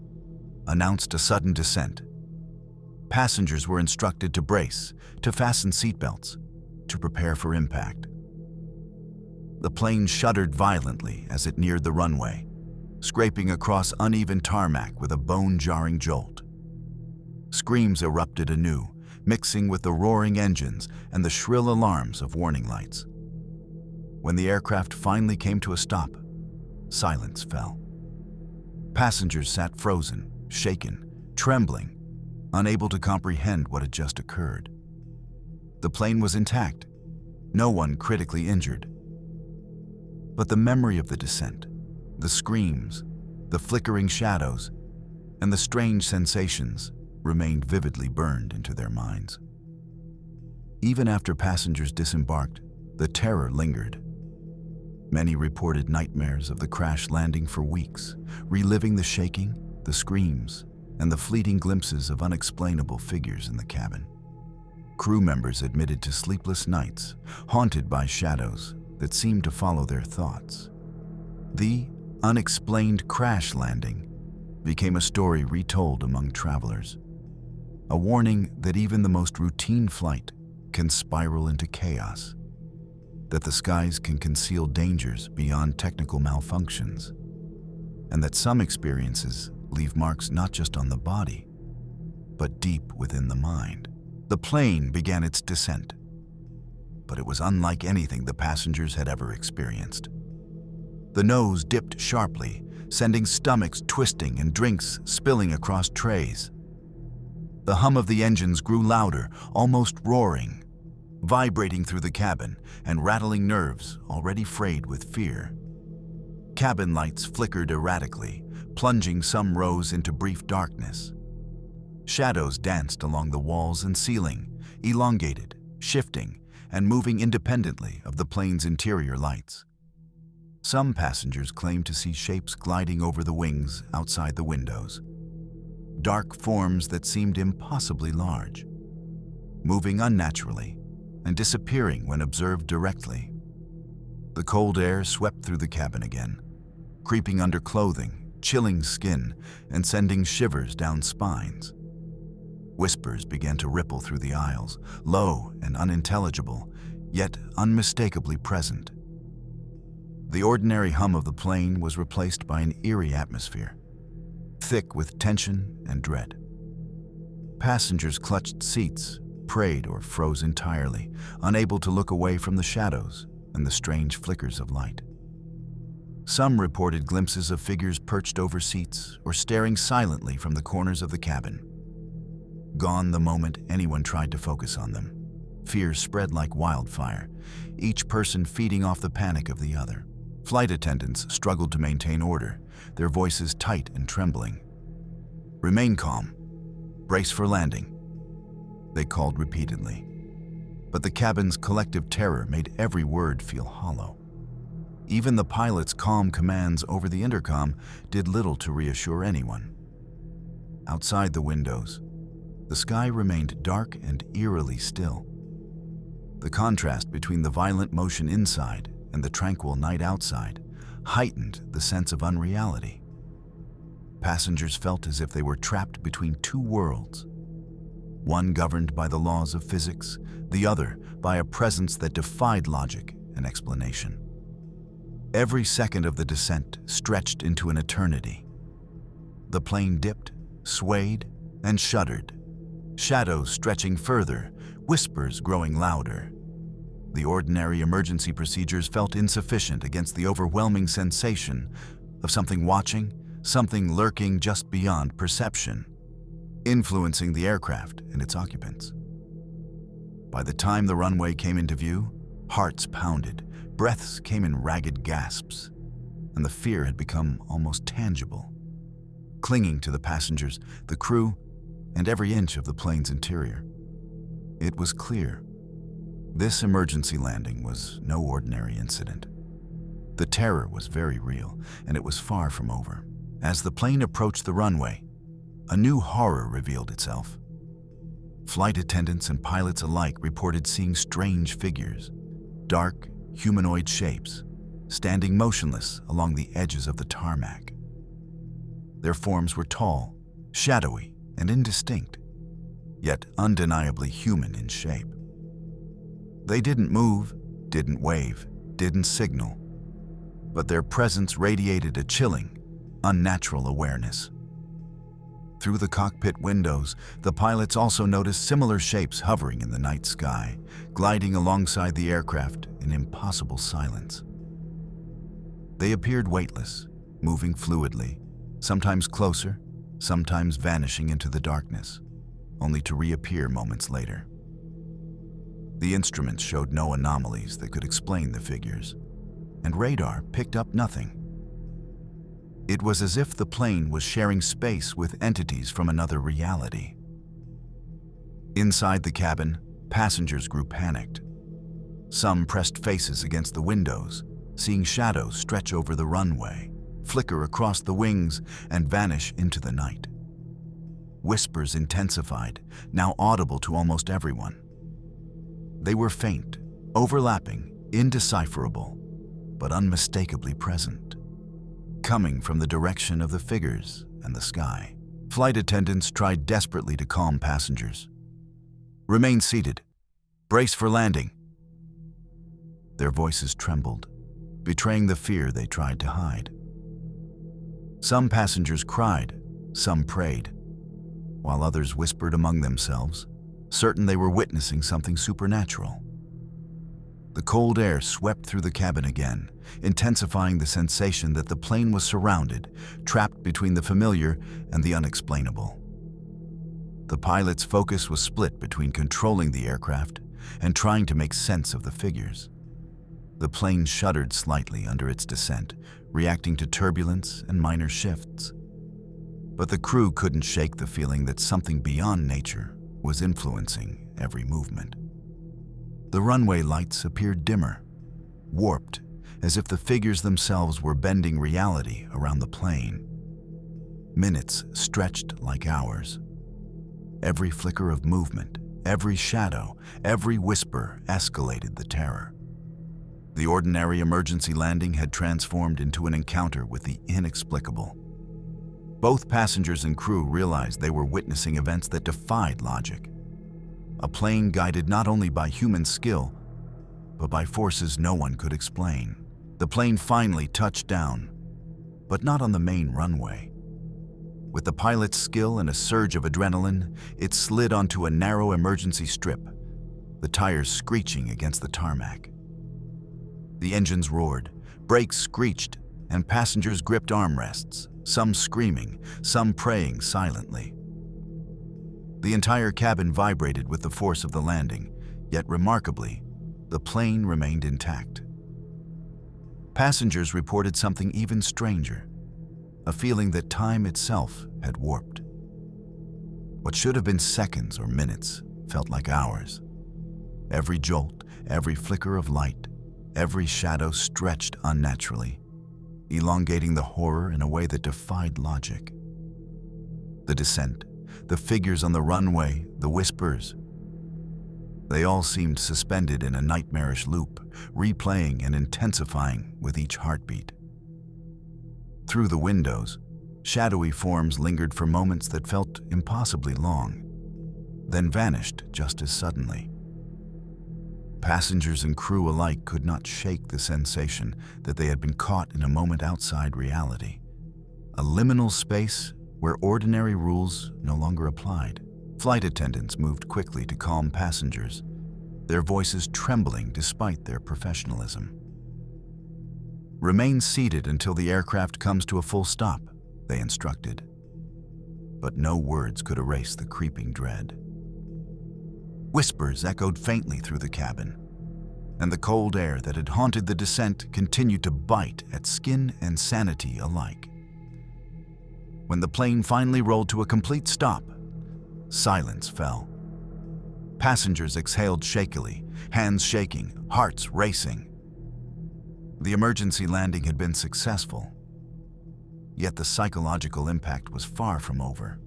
Speaker 1: announced a sudden descent. Passengers were instructed to brace, to fasten seatbelts, to prepare for impact. The plane shuddered violently as it neared the runway, scraping across uneven tarmac with a bone-jarring jolt. Screams erupted anew, mixing with the roaring engines and the shrill alarms of warning lights. When the aircraft finally came to a stop, silence fell. Passengers sat frozen, shaken, trembling, unable to comprehend what had just occurred. The plane was intact, no one critically injured. But the memory of the descent, the screams, the flickering shadows, and the strange sensations remained vividly burned into their minds. Even after passengers disembarked, the terror lingered. Many reported nightmares of the crash landing for weeks, reliving the shaking, the screams, and the fleeting glimpses of unexplainable figures in the cabin. Crew members admitted to sleepless nights, haunted by shadows that seemed to follow their thoughts. The unexplained crash landing became a story retold among travelers, a warning that even the most routine flight can spiral into chaos, that the skies can conceal dangers beyond technical malfunctions, and that some experiences leave marks not just on the body, but deep within the mind. The plane began its descent, but it was unlike anything the passengers had ever experienced. The nose dipped sharply, sending stomachs twisting and drinks spilling across trays. The hum of the engines grew louder, almost roaring, vibrating through the cabin and rattling nerves already frayed with fear. Cabin lights flickered erratically, plunging some rows into brief darkness. Shadows danced along the walls and ceiling, elongated, shifting, and moving independently of the plane's interior lights. Some passengers claimed to see shapes gliding over the wings outside the windows, dark forms that seemed impossibly large, moving unnaturally and disappearing when observed directly. The cold air swept through the cabin again, creeping under clothing, chilling skin, and sending shivers down spines. Whispers began to ripple through the aisles, low and unintelligible, yet unmistakably present. The ordinary hum of the plane was replaced by an eerie atmosphere, thick with tension and dread. Passengers clutched seats, prayed or froze entirely, unable to look away from the shadows and the strange flickers of light. Some reported glimpses of figures perched over seats or staring silently from the corners of the cabin. Gone the moment anyone tried to focus on them. Fear spread like wildfire, each person feeding off the panic of the other. Flight attendants struggled to maintain order, their voices tight and trembling. "Remain calm. Brace for landing," they called repeatedly. But the cabin's collective terror made every word feel hollow. Even the pilot's calm commands over the intercom did little to reassure anyone. Outside the windows, the sky remained dark and eerily still. The contrast between the violent motion inside and the tranquil night outside heightened the sense of unreality. Passengers felt as if they were trapped between two worlds, one governed by the laws of physics, the other by a presence that defied logic and explanation. Every second of the descent stretched into an eternity. The plane dipped, swayed, and shuddered, shadows stretching further, whispers growing louder. The ordinary emergency procedures felt insufficient against the overwhelming sensation of something watching, something lurking just beyond perception, influencing the aircraft and its occupants. By the time the runway came into view, hearts pounded, breaths came in ragged gasps, and the fear had become almost tangible, clinging to the passengers, the crew, and every inch of the plane's interior. It was clear. This emergency landing was no ordinary incident. The terror was very real, and it was far from over. As the plane approached the runway, a new horror revealed itself. Flight attendants and pilots alike reported seeing strange figures, dark, humanoid shapes, standing motionless along the edges of the tarmac. Their forms were tall, shadowy, and indistinct, yet undeniably human in shape. They didn't move, didn't wave, didn't signal, but their presence radiated a chilling, unnatural awareness. Through the cockpit windows, the pilots also noticed similar shapes hovering in the night sky, gliding alongside the aircraft in impossible silence. They appeared weightless, moving fluidly, sometimes closer, sometimes vanishing into the darkness, only to reappear moments later. The instruments showed no anomalies that could explain the figures, and radar picked up nothing. It was as if the plane was sharing space with entities from another reality. Inside the cabin, passengers grew panicked. Some pressed faces against the windows, seeing shadows stretch over the runway, flicker across the wings, and vanish into the night. Whispers intensified, now audible to almost everyone. They were faint, overlapping, indecipherable, but unmistakably present, coming from the direction of the figures and the sky. Flight attendants tried desperately to calm passengers. "Remain seated. Brace for landing." Their voices trembled, betraying the fear they tried to hide. Some passengers cried, some prayed, while others whispered among themselves, certain they were witnessing something supernatural. The cold air swept through the cabin again, intensifying the sensation that the plane was surrounded, trapped between the familiar and the unexplainable. The pilot's focus was split between controlling the aircraft and trying to make sense of the figures. The plane shuddered slightly under its descent, reacting to turbulence and minor shifts. But the crew couldn't shake the feeling that something beyond nature was influencing every movement. The runway lights appeared dimmer, warped, as if the figures themselves were bending reality around the plane. Minutes stretched like hours. Every flicker of movement, every shadow, every whisper escalated the terror. The ordinary emergency landing had transformed into an encounter with the inexplicable. Both passengers and crew realized they were witnessing events that defied logic. A plane guided not only by human skill, but by forces no one could explain. The plane finally touched down, but not on the main runway. With the pilot's skill and a surge of adrenaline, it slid onto a narrow emergency strip, the tires screeching against the tarmac. The engines roared, brakes screeched, and passengers gripped armrests, some screaming, some praying silently. The entire cabin vibrated with the force of the landing, yet remarkably, the plane remained intact. Passengers reported something even stranger, a feeling that time itself had warped. What should have been seconds or minutes felt like hours. Every jolt, every flicker of light, every shadow stretched unnaturally, elongating the horror in a way that defied logic. The descent, the figures on the runway, the whispers. They all seemed suspended in a nightmarish loop, replaying and intensifying with each heartbeat. Through the windows, shadowy forms lingered for moments that felt impossibly long, then vanished just as suddenly. Passengers and crew alike could not shake the sensation that they had been caught in a moment outside reality, a liminal space where ordinary rules no longer applied. Flight attendants moved quickly to calm passengers, their voices trembling despite their professionalism. "Remain seated until the aircraft comes to a full stop," they instructed. But no words could erase the creeping dread. Whispers echoed faintly through the cabin, and the cold air that had haunted the descent continued to bite at skin and sanity alike. When the plane finally rolled to a complete stop, silence fell. Passengers exhaled shakily, hands shaking, hearts racing. The emergency landing had been successful, yet the psychological impact was far from over.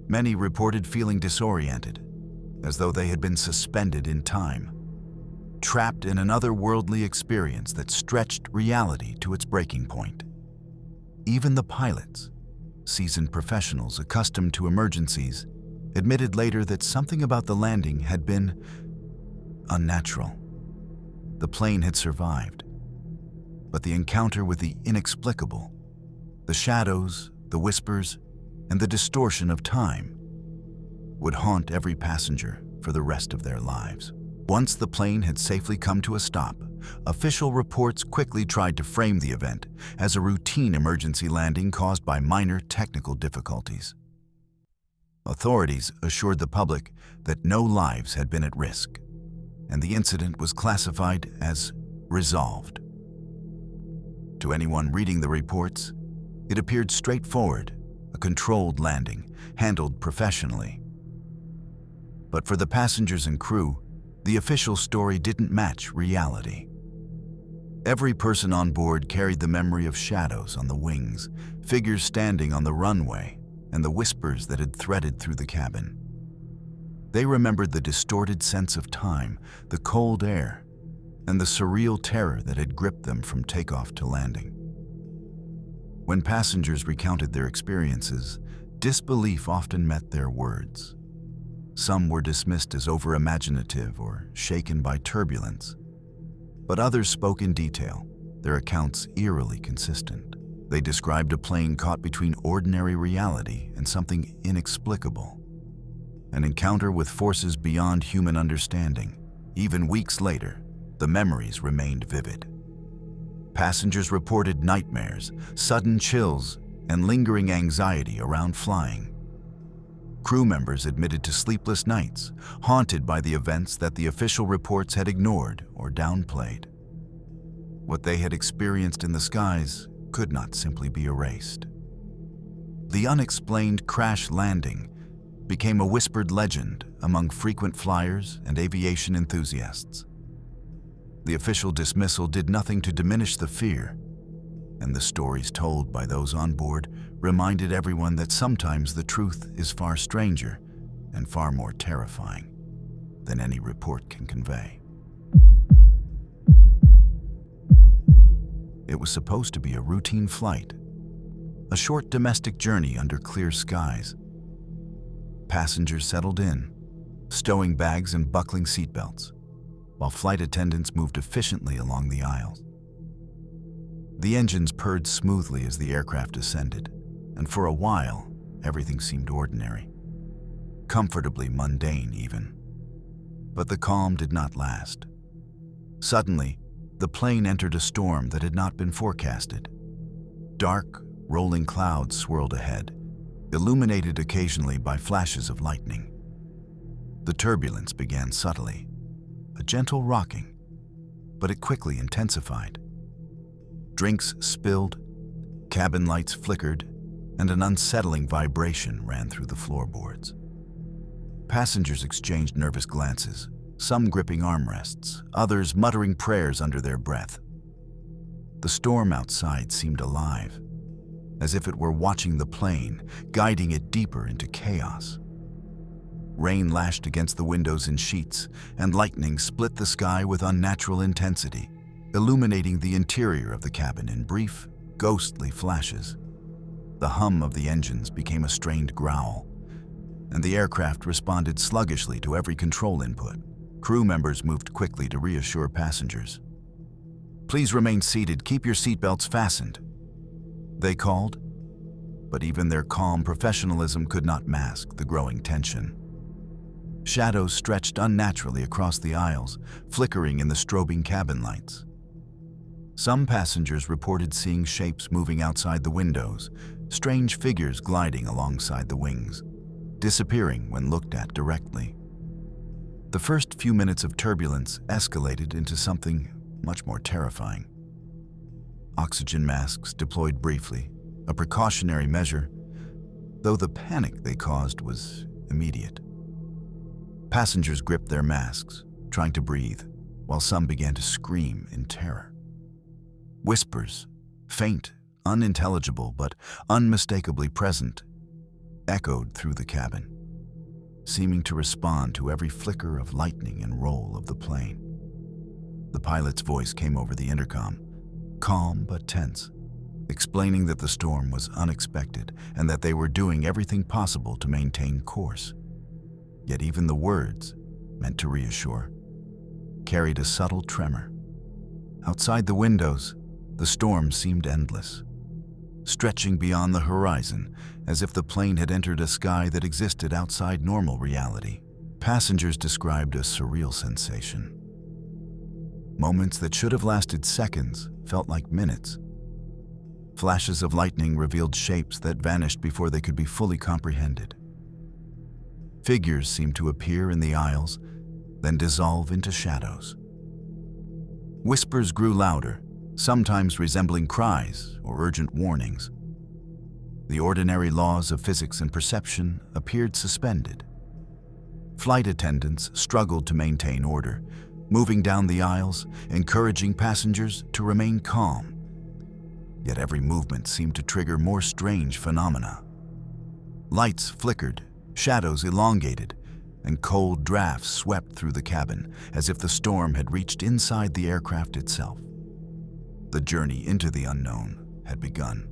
Speaker 1: Many reported feeling disoriented, as though they had been suspended in time, trapped in an otherworldly experience that stretched reality to its breaking point. Even the pilots, seasoned professionals accustomed to emergencies, admitted later that something about the landing had been unnatural. The plane had survived, but the encounter with the inexplicable, the shadows, the whispers, and the distortion of time would haunt every passenger for the rest of their lives. Once the plane had safely come to a stop, official reports quickly tried to frame the event as a routine emergency landing caused by minor technical difficulties. Authorities assured the public that no lives had been at risk, and the incident was classified as resolved. To anyone reading the reports, it appeared straightforward, a controlled landing, handled professionally. But for the passengers and crew, the official story didn't match reality. Every person on board carried the memory of shadows on the wings, figures standing on the runway, and the whispers that had threaded through the cabin. They remembered the distorted sense of time, the cold air, and the surreal terror that had gripped them from takeoff to landing. When passengers recounted their experiences, disbelief often met their words. Some were dismissed as over-imaginative or shaken by turbulence, but others spoke in detail, their accounts eerily consistent. They described a plane caught between ordinary reality and something inexplicable, an encounter with forces beyond human understanding. Even weeks later, the memories remained vivid. Passengers reported nightmares, sudden chills, and lingering anxiety around flying. Crew members admitted to sleepless nights, haunted by the events that the official reports had ignored or downplayed. What they had experienced in the skies could not simply be erased. The unexplained crash landing became a whispered legend among frequent flyers and aviation enthusiasts. The official dismissal did nothing to diminish the fear, and the stories told by those on board reminded everyone that sometimes the truth is far stranger and far more terrifying than any report can convey. It was supposed to be a routine flight, a short domestic journey under clear skies. Passengers settled in, stowing bags and buckling seatbelts, while flight attendants moved efficiently along the aisles. The engines purred smoothly as the aircraft ascended, and for a while, everything seemed ordinary, comfortably mundane even. But the calm did not last. Suddenly, the plane entered a storm that had not been forecasted. Dark, rolling clouds swirled ahead, illuminated occasionally by flashes of lightning. The turbulence began subtly, a gentle rocking, but it quickly intensified. Drinks spilled, cabin lights flickered, and an unsettling vibration ran through the floorboards. Passengers exchanged nervous glances, some gripping armrests, others muttering prayers under their breath. The storm outside seemed alive, as if it were watching the plane, guiding it deeper into chaos. Rain lashed against the windows in sheets, and lightning split the sky with unnatural intensity, illuminating the interior of the cabin in brief, ghostly flashes. The hum of the engines became a strained growl, and the aircraft responded sluggishly to every control input. Crew members moved quickly to reassure passengers. "Please remain seated, keep your seatbelts fastened," they called. but even their calm professionalism could not mask the growing tension. Shadows stretched unnaturally across the aisles, flickering in the strobing cabin lights. Some passengers reported seeing shapes moving outside the windows, strange figures gliding alongside the wings, disappearing when looked at directly. The first few minutes of turbulence escalated into something much more terrifying. Oxygen masks deployed briefly, a precautionary measure, though the panic they caused was immediate. Passengers gripped their masks, trying to breathe, while some began to scream in terror. Whispers, faint, unintelligible, but unmistakably present, echoed through the cabin, seeming to respond to every flicker of lightning and roll of the plane. The pilot's voice came over the intercom, calm but tense, explaining that the storm was unexpected and that they were doing everything possible to maintain course. Yet even the words, meant to reassure, carried a subtle tremor. Outside the windows, the storm seemed endless, stretching beyond the horizon as if the plane had entered a sky that existed outside normal reality. Passengers described a surreal sensation. Moments that should have lasted seconds felt like minutes. Flashes of lightning revealed shapes that vanished before they could be fully comprehended. Figures seemed to appear in the aisles, then dissolve into shadows. Whispers grew louder, sometimes resembling cries or urgent warnings. The ordinary laws of physics and perception appeared suspended. Flight attendants struggled to maintain order, moving down the aisles, encouraging passengers to remain calm. Yet every movement seemed to trigger more strange phenomena. Lights flickered, shadows elongated, and cold drafts swept through the cabin as if the storm had reached inside the aircraft itself. The journey into the unknown had begun.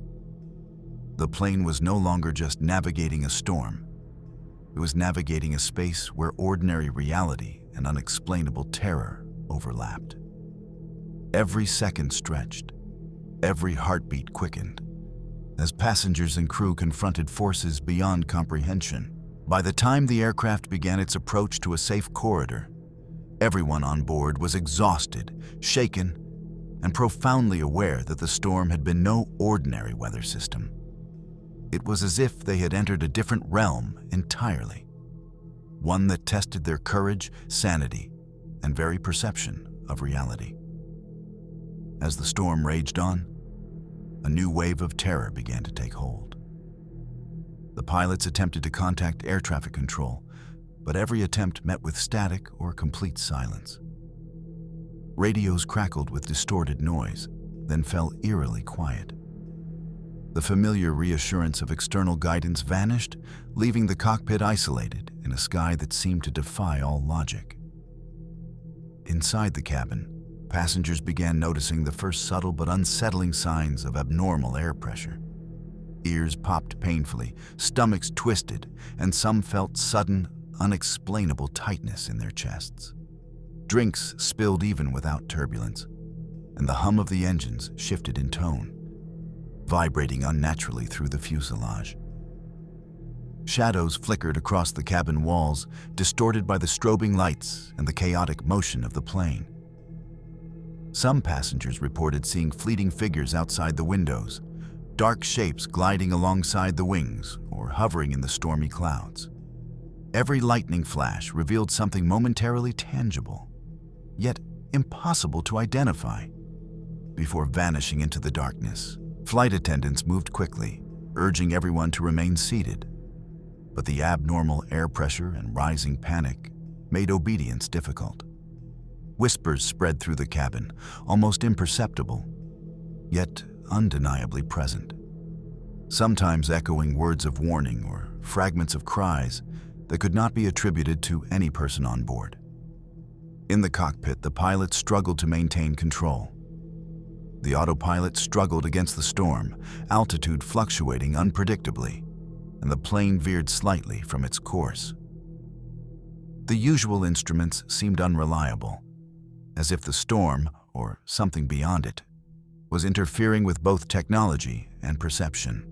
Speaker 1: The plane was no longer just navigating a storm. It was navigating a space where ordinary reality and unexplainable terror overlapped. Every second stretched, every heartbeat quickened, as passengers and crew confronted forces beyond comprehension. By the time the aircraft began its approach to a safe corridor, everyone on board was exhausted, shaken, and profoundly aware that the storm had been no ordinary weather system. It was as if they had entered a different realm entirely, one that tested their courage, sanity, and very perception of reality. As the storm raged on, a new wave of terror began to take hold. The pilots attempted to contact air traffic control, but every attempt met with static or complete silence. Radios crackled with distorted noise, then fell eerily quiet. The familiar reassurance of external guidance vanished, leaving the cockpit isolated in a sky that seemed to defy all logic. Inside the cabin, passengers began noticing the first subtle but unsettling signs of abnormal air pressure. Ears popped painfully, stomachs twisted, and some felt sudden, unexplainable tightness in their chests. Drinks spilled even without turbulence, and the hum of the engines shifted in tone, vibrating unnaturally through the fuselage. Shadows flickered across the cabin walls, distorted by the strobing lights and the chaotic motion of the plane. Some passengers reported seeing fleeting figures outside the windows, dark shapes gliding alongside the wings or hovering in the stormy clouds. Every lightning flash revealed something momentarily tangible, yet impossible to identify, before vanishing into the darkness. Flight attendants moved quickly, urging everyone to remain seated, but the abnormal air pressure and rising panic made obedience difficult. Whispers spread through the cabin, almost imperceptible, yet undeniably present, sometimes echoing words of warning or fragments of cries that could not be attributed to any person on board. In the cockpit, the pilots struggled to maintain control. The autopilot struggled against the storm, altitude fluctuating unpredictably, and the plane veered slightly from its course. The usual instruments seemed unreliable, as if the storm, or something beyond it, was interfering with both technology and perception.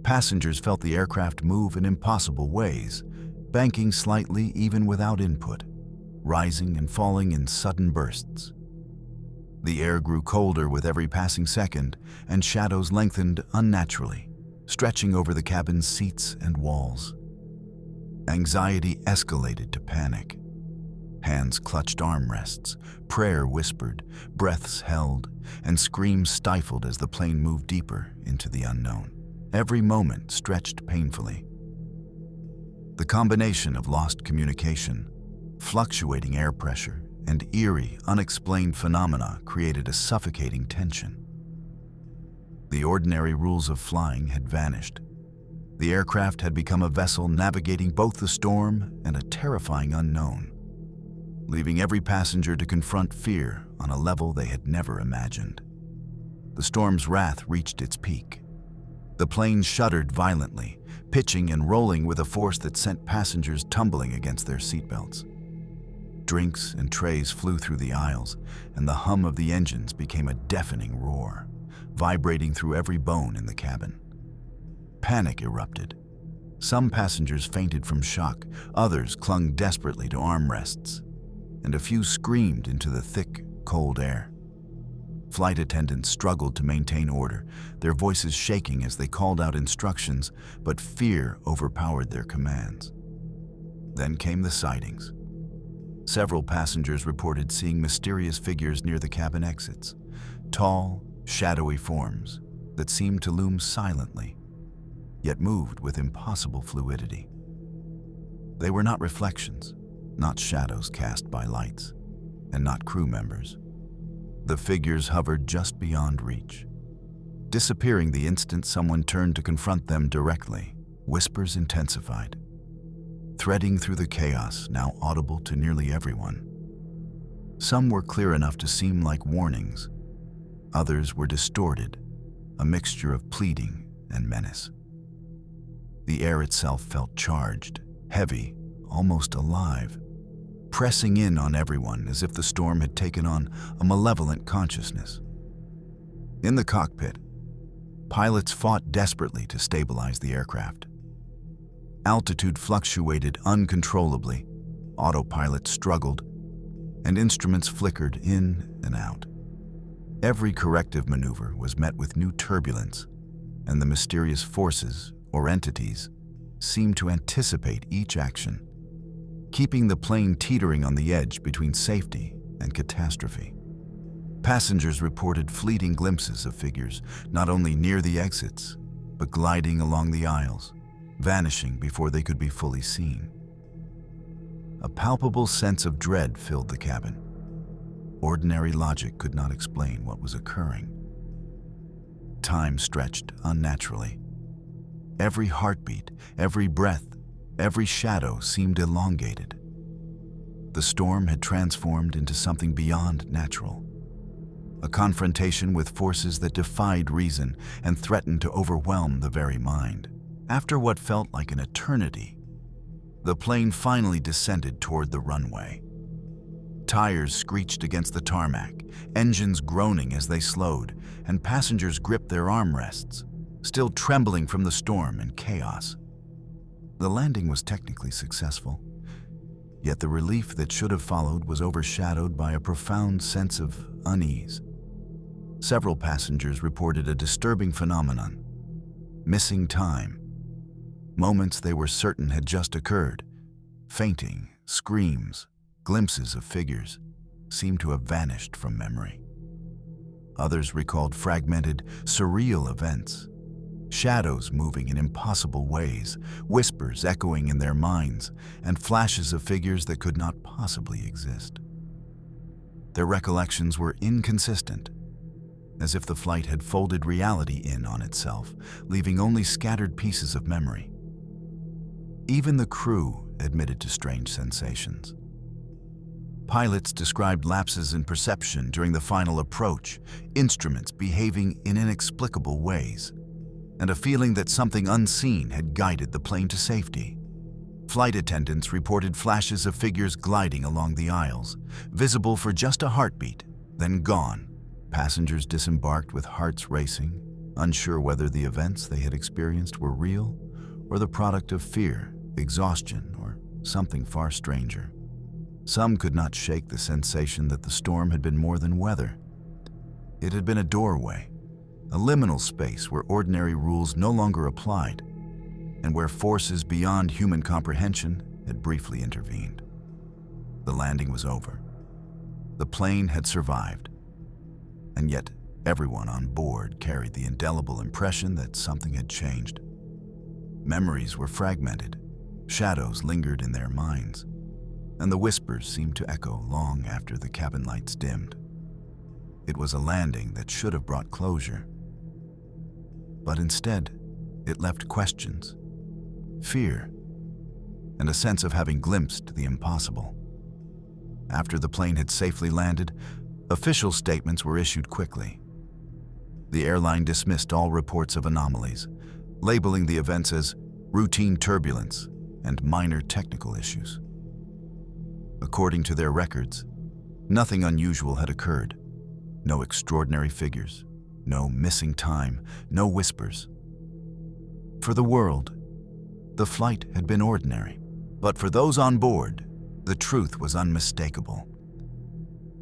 Speaker 1: Passengers felt the aircraft move in impossible ways, banking slightly even without input, rising and falling in sudden bursts. The air grew colder with every passing second, and shadows lengthened unnaturally, stretching over the cabin's seats and walls. Anxiety escalated to panic. Hands clutched armrests, prayer whispered, breaths held, and screams stifled as the plane moved deeper into the unknown. Every moment stretched painfully. The combination of lost communication, fluctuating air pressure, and eerie, unexplained phenomena created a suffocating tension. The ordinary rules of flying had vanished. The aircraft had become a vessel navigating both the storm and a terrifying unknown, leaving every passenger to confront fear on a level they had never imagined. The storm's wrath reached its peak. The plane shuddered violently, pitching and rolling with a force that sent passengers tumbling against their seatbelts. Drinks and trays flew through the aisles, and the hum of the engines became a deafening roar, vibrating through every bone in the cabin. Panic erupted. Some passengers fainted from shock, others clung desperately to armrests, and a few screamed into the thick, cold air. Flight attendants struggled to maintain order, their voices shaking as they called out instructions, but fear overpowered their commands. Then came the sightings. Several passengers reported seeing mysterious figures near the cabin exits, tall, shadowy forms that seemed to loom silently, yet moved with impossible fluidity. They were not reflections, not shadows cast by lights, and not crew members. The figures hovered just beyond reach, disappearing the instant someone turned to confront them directly. Whispers intensified, threading through the chaos now audible to nearly everyone. Some were clear enough to seem like warnings. Others were distorted, a mixture of pleading and menace. The air itself felt charged, heavy, almost alive, pressing in on everyone as if the storm had taken on a malevolent consciousness. In the cockpit, pilots fought desperately to stabilize the aircraft. Altitude fluctuated uncontrollably, autopilot struggled, and instruments flickered in and out. Every corrective maneuver was met with new turbulence, and the mysterious forces or entities seemed to anticipate each action, keeping the plane teetering on the edge between safety and catastrophe. Passengers reported fleeting glimpses of figures not only near the exits, but gliding along the aisles, vanishing before they could be fully seen. A palpable sense of dread filled the cabin. Ordinary logic could not explain what was occurring. Time stretched unnaturally. Every heartbeat, every breath, every shadow seemed elongated. The storm had transformed into something beyond natural, a confrontation with forces that defied reason and threatened to overwhelm the very mind. After what felt like an eternity, the plane finally descended toward the runway. Tires screeched against the tarmac, engines groaning as they slowed, and passengers gripped their armrests, still trembling from the storm and chaos. The landing was technically successful, yet the relief that should have followed was overshadowed by a profound sense of unease. Several passengers reported a disturbing phenomenon: missing time. Moments they were certain had just occurred, fainting, screams, glimpses of figures, seemed to have vanished from memory. Others recalled fragmented, surreal events, shadows moving in impossible ways, whispers echoing in their minds, and flashes of figures that could not possibly exist. Their recollections were inconsistent, as if the flight had folded reality in on itself, leaving only scattered pieces of memory. Even the crew admitted to strange sensations. Pilots described lapses in perception during the final approach, instruments behaving in inexplicable ways, and a feeling that something unseen had guided the plane to safety. Flight attendants reported flashes of figures gliding along the aisles, visible for just a heartbeat, then gone. Passengers disembarked with hearts racing, unsure whether the events they had experienced were real or the product of fear, exhaustion, or something far stranger. Some could not shake the sensation that the storm had been more than weather. It had been a doorway, a liminal space where ordinary rules no longer applied, and where forces beyond human comprehension had briefly intervened. The landing was over. The plane had survived, and yet everyone on board carried the indelible impression that something had changed. Memories were fragmented, shadows lingered in their minds, and the whispers seemed to echo long after the cabin lights dimmed. It was a landing that should have brought closure, but instead it left questions, fear, and a sense of having glimpsed the impossible. After the plane had safely landed, official statements were issued quickly. The airline dismissed all reports of anomalies, labeling the events as routine turbulence and minor technical issues. According to their records, nothing unusual had occurred. No extraordinary figures, no missing time, no whispers. For the world, the flight had been ordinary, but for those on board, the truth was unmistakable.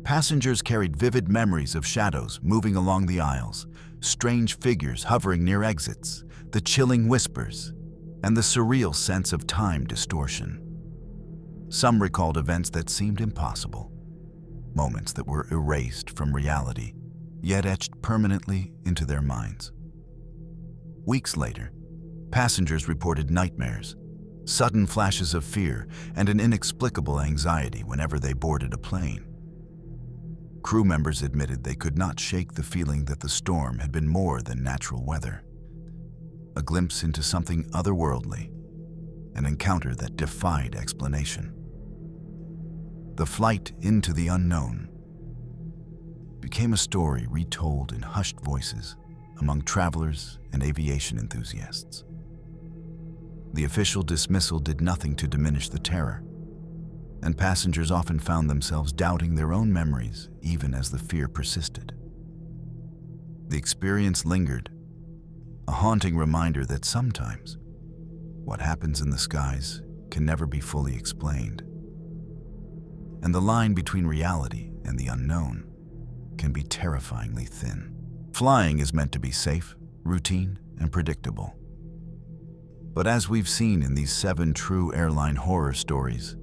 Speaker 1: Passengers carried vivid memories of shadows moving along the aisles, strange figures hovering near exits, the chilling whispers, and the surreal sense of time distortion. Some recalled events that seemed impossible, moments that were erased from reality, yet etched permanently into their minds. Weeks later, passengers reported nightmares, sudden flashes of fear, and an inexplicable anxiety whenever they boarded a plane. Crew members admitted they could not shake the feeling that the storm had been more than natural weather, a glimpse into something otherworldly, an encounter that defied explanation. The flight into the unknown became a story retold in hushed voices among travelers and aviation enthusiasts. The official dismissal did nothing to diminish the terror, and passengers often found themselves doubting their own memories even as the fear persisted. The experience lingered, a haunting reminder that sometimes what happens in the skies can never be fully explained, and the line between reality and the unknown can be terrifyingly thin. Flying is meant to be safe, routine, and predictable. But as we've seen in these 7 true airline horror stories,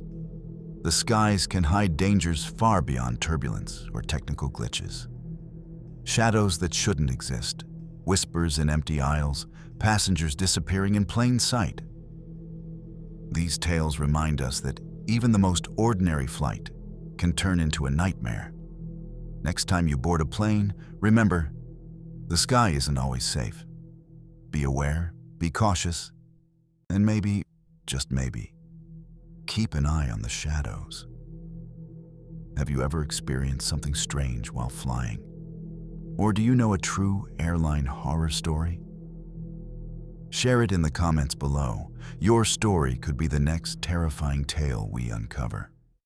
Speaker 1: the skies can hide dangers far beyond turbulence or technical glitches. Shadows that shouldn't exist, whispers in empty aisles, passengers disappearing in plain sight. These tales remind us that even the most ordinary flight can turn into a nightmare. Next time you board a plane, remember, the sky isn't always safe. Be aware, be cautious, and maybe, just maybe, keep an eye on the shadows. Have you ever experienced something strange while flying? Or do you know a true airline horror story? Share it in the comments below. Your story could be the next terrifying tale we uncover.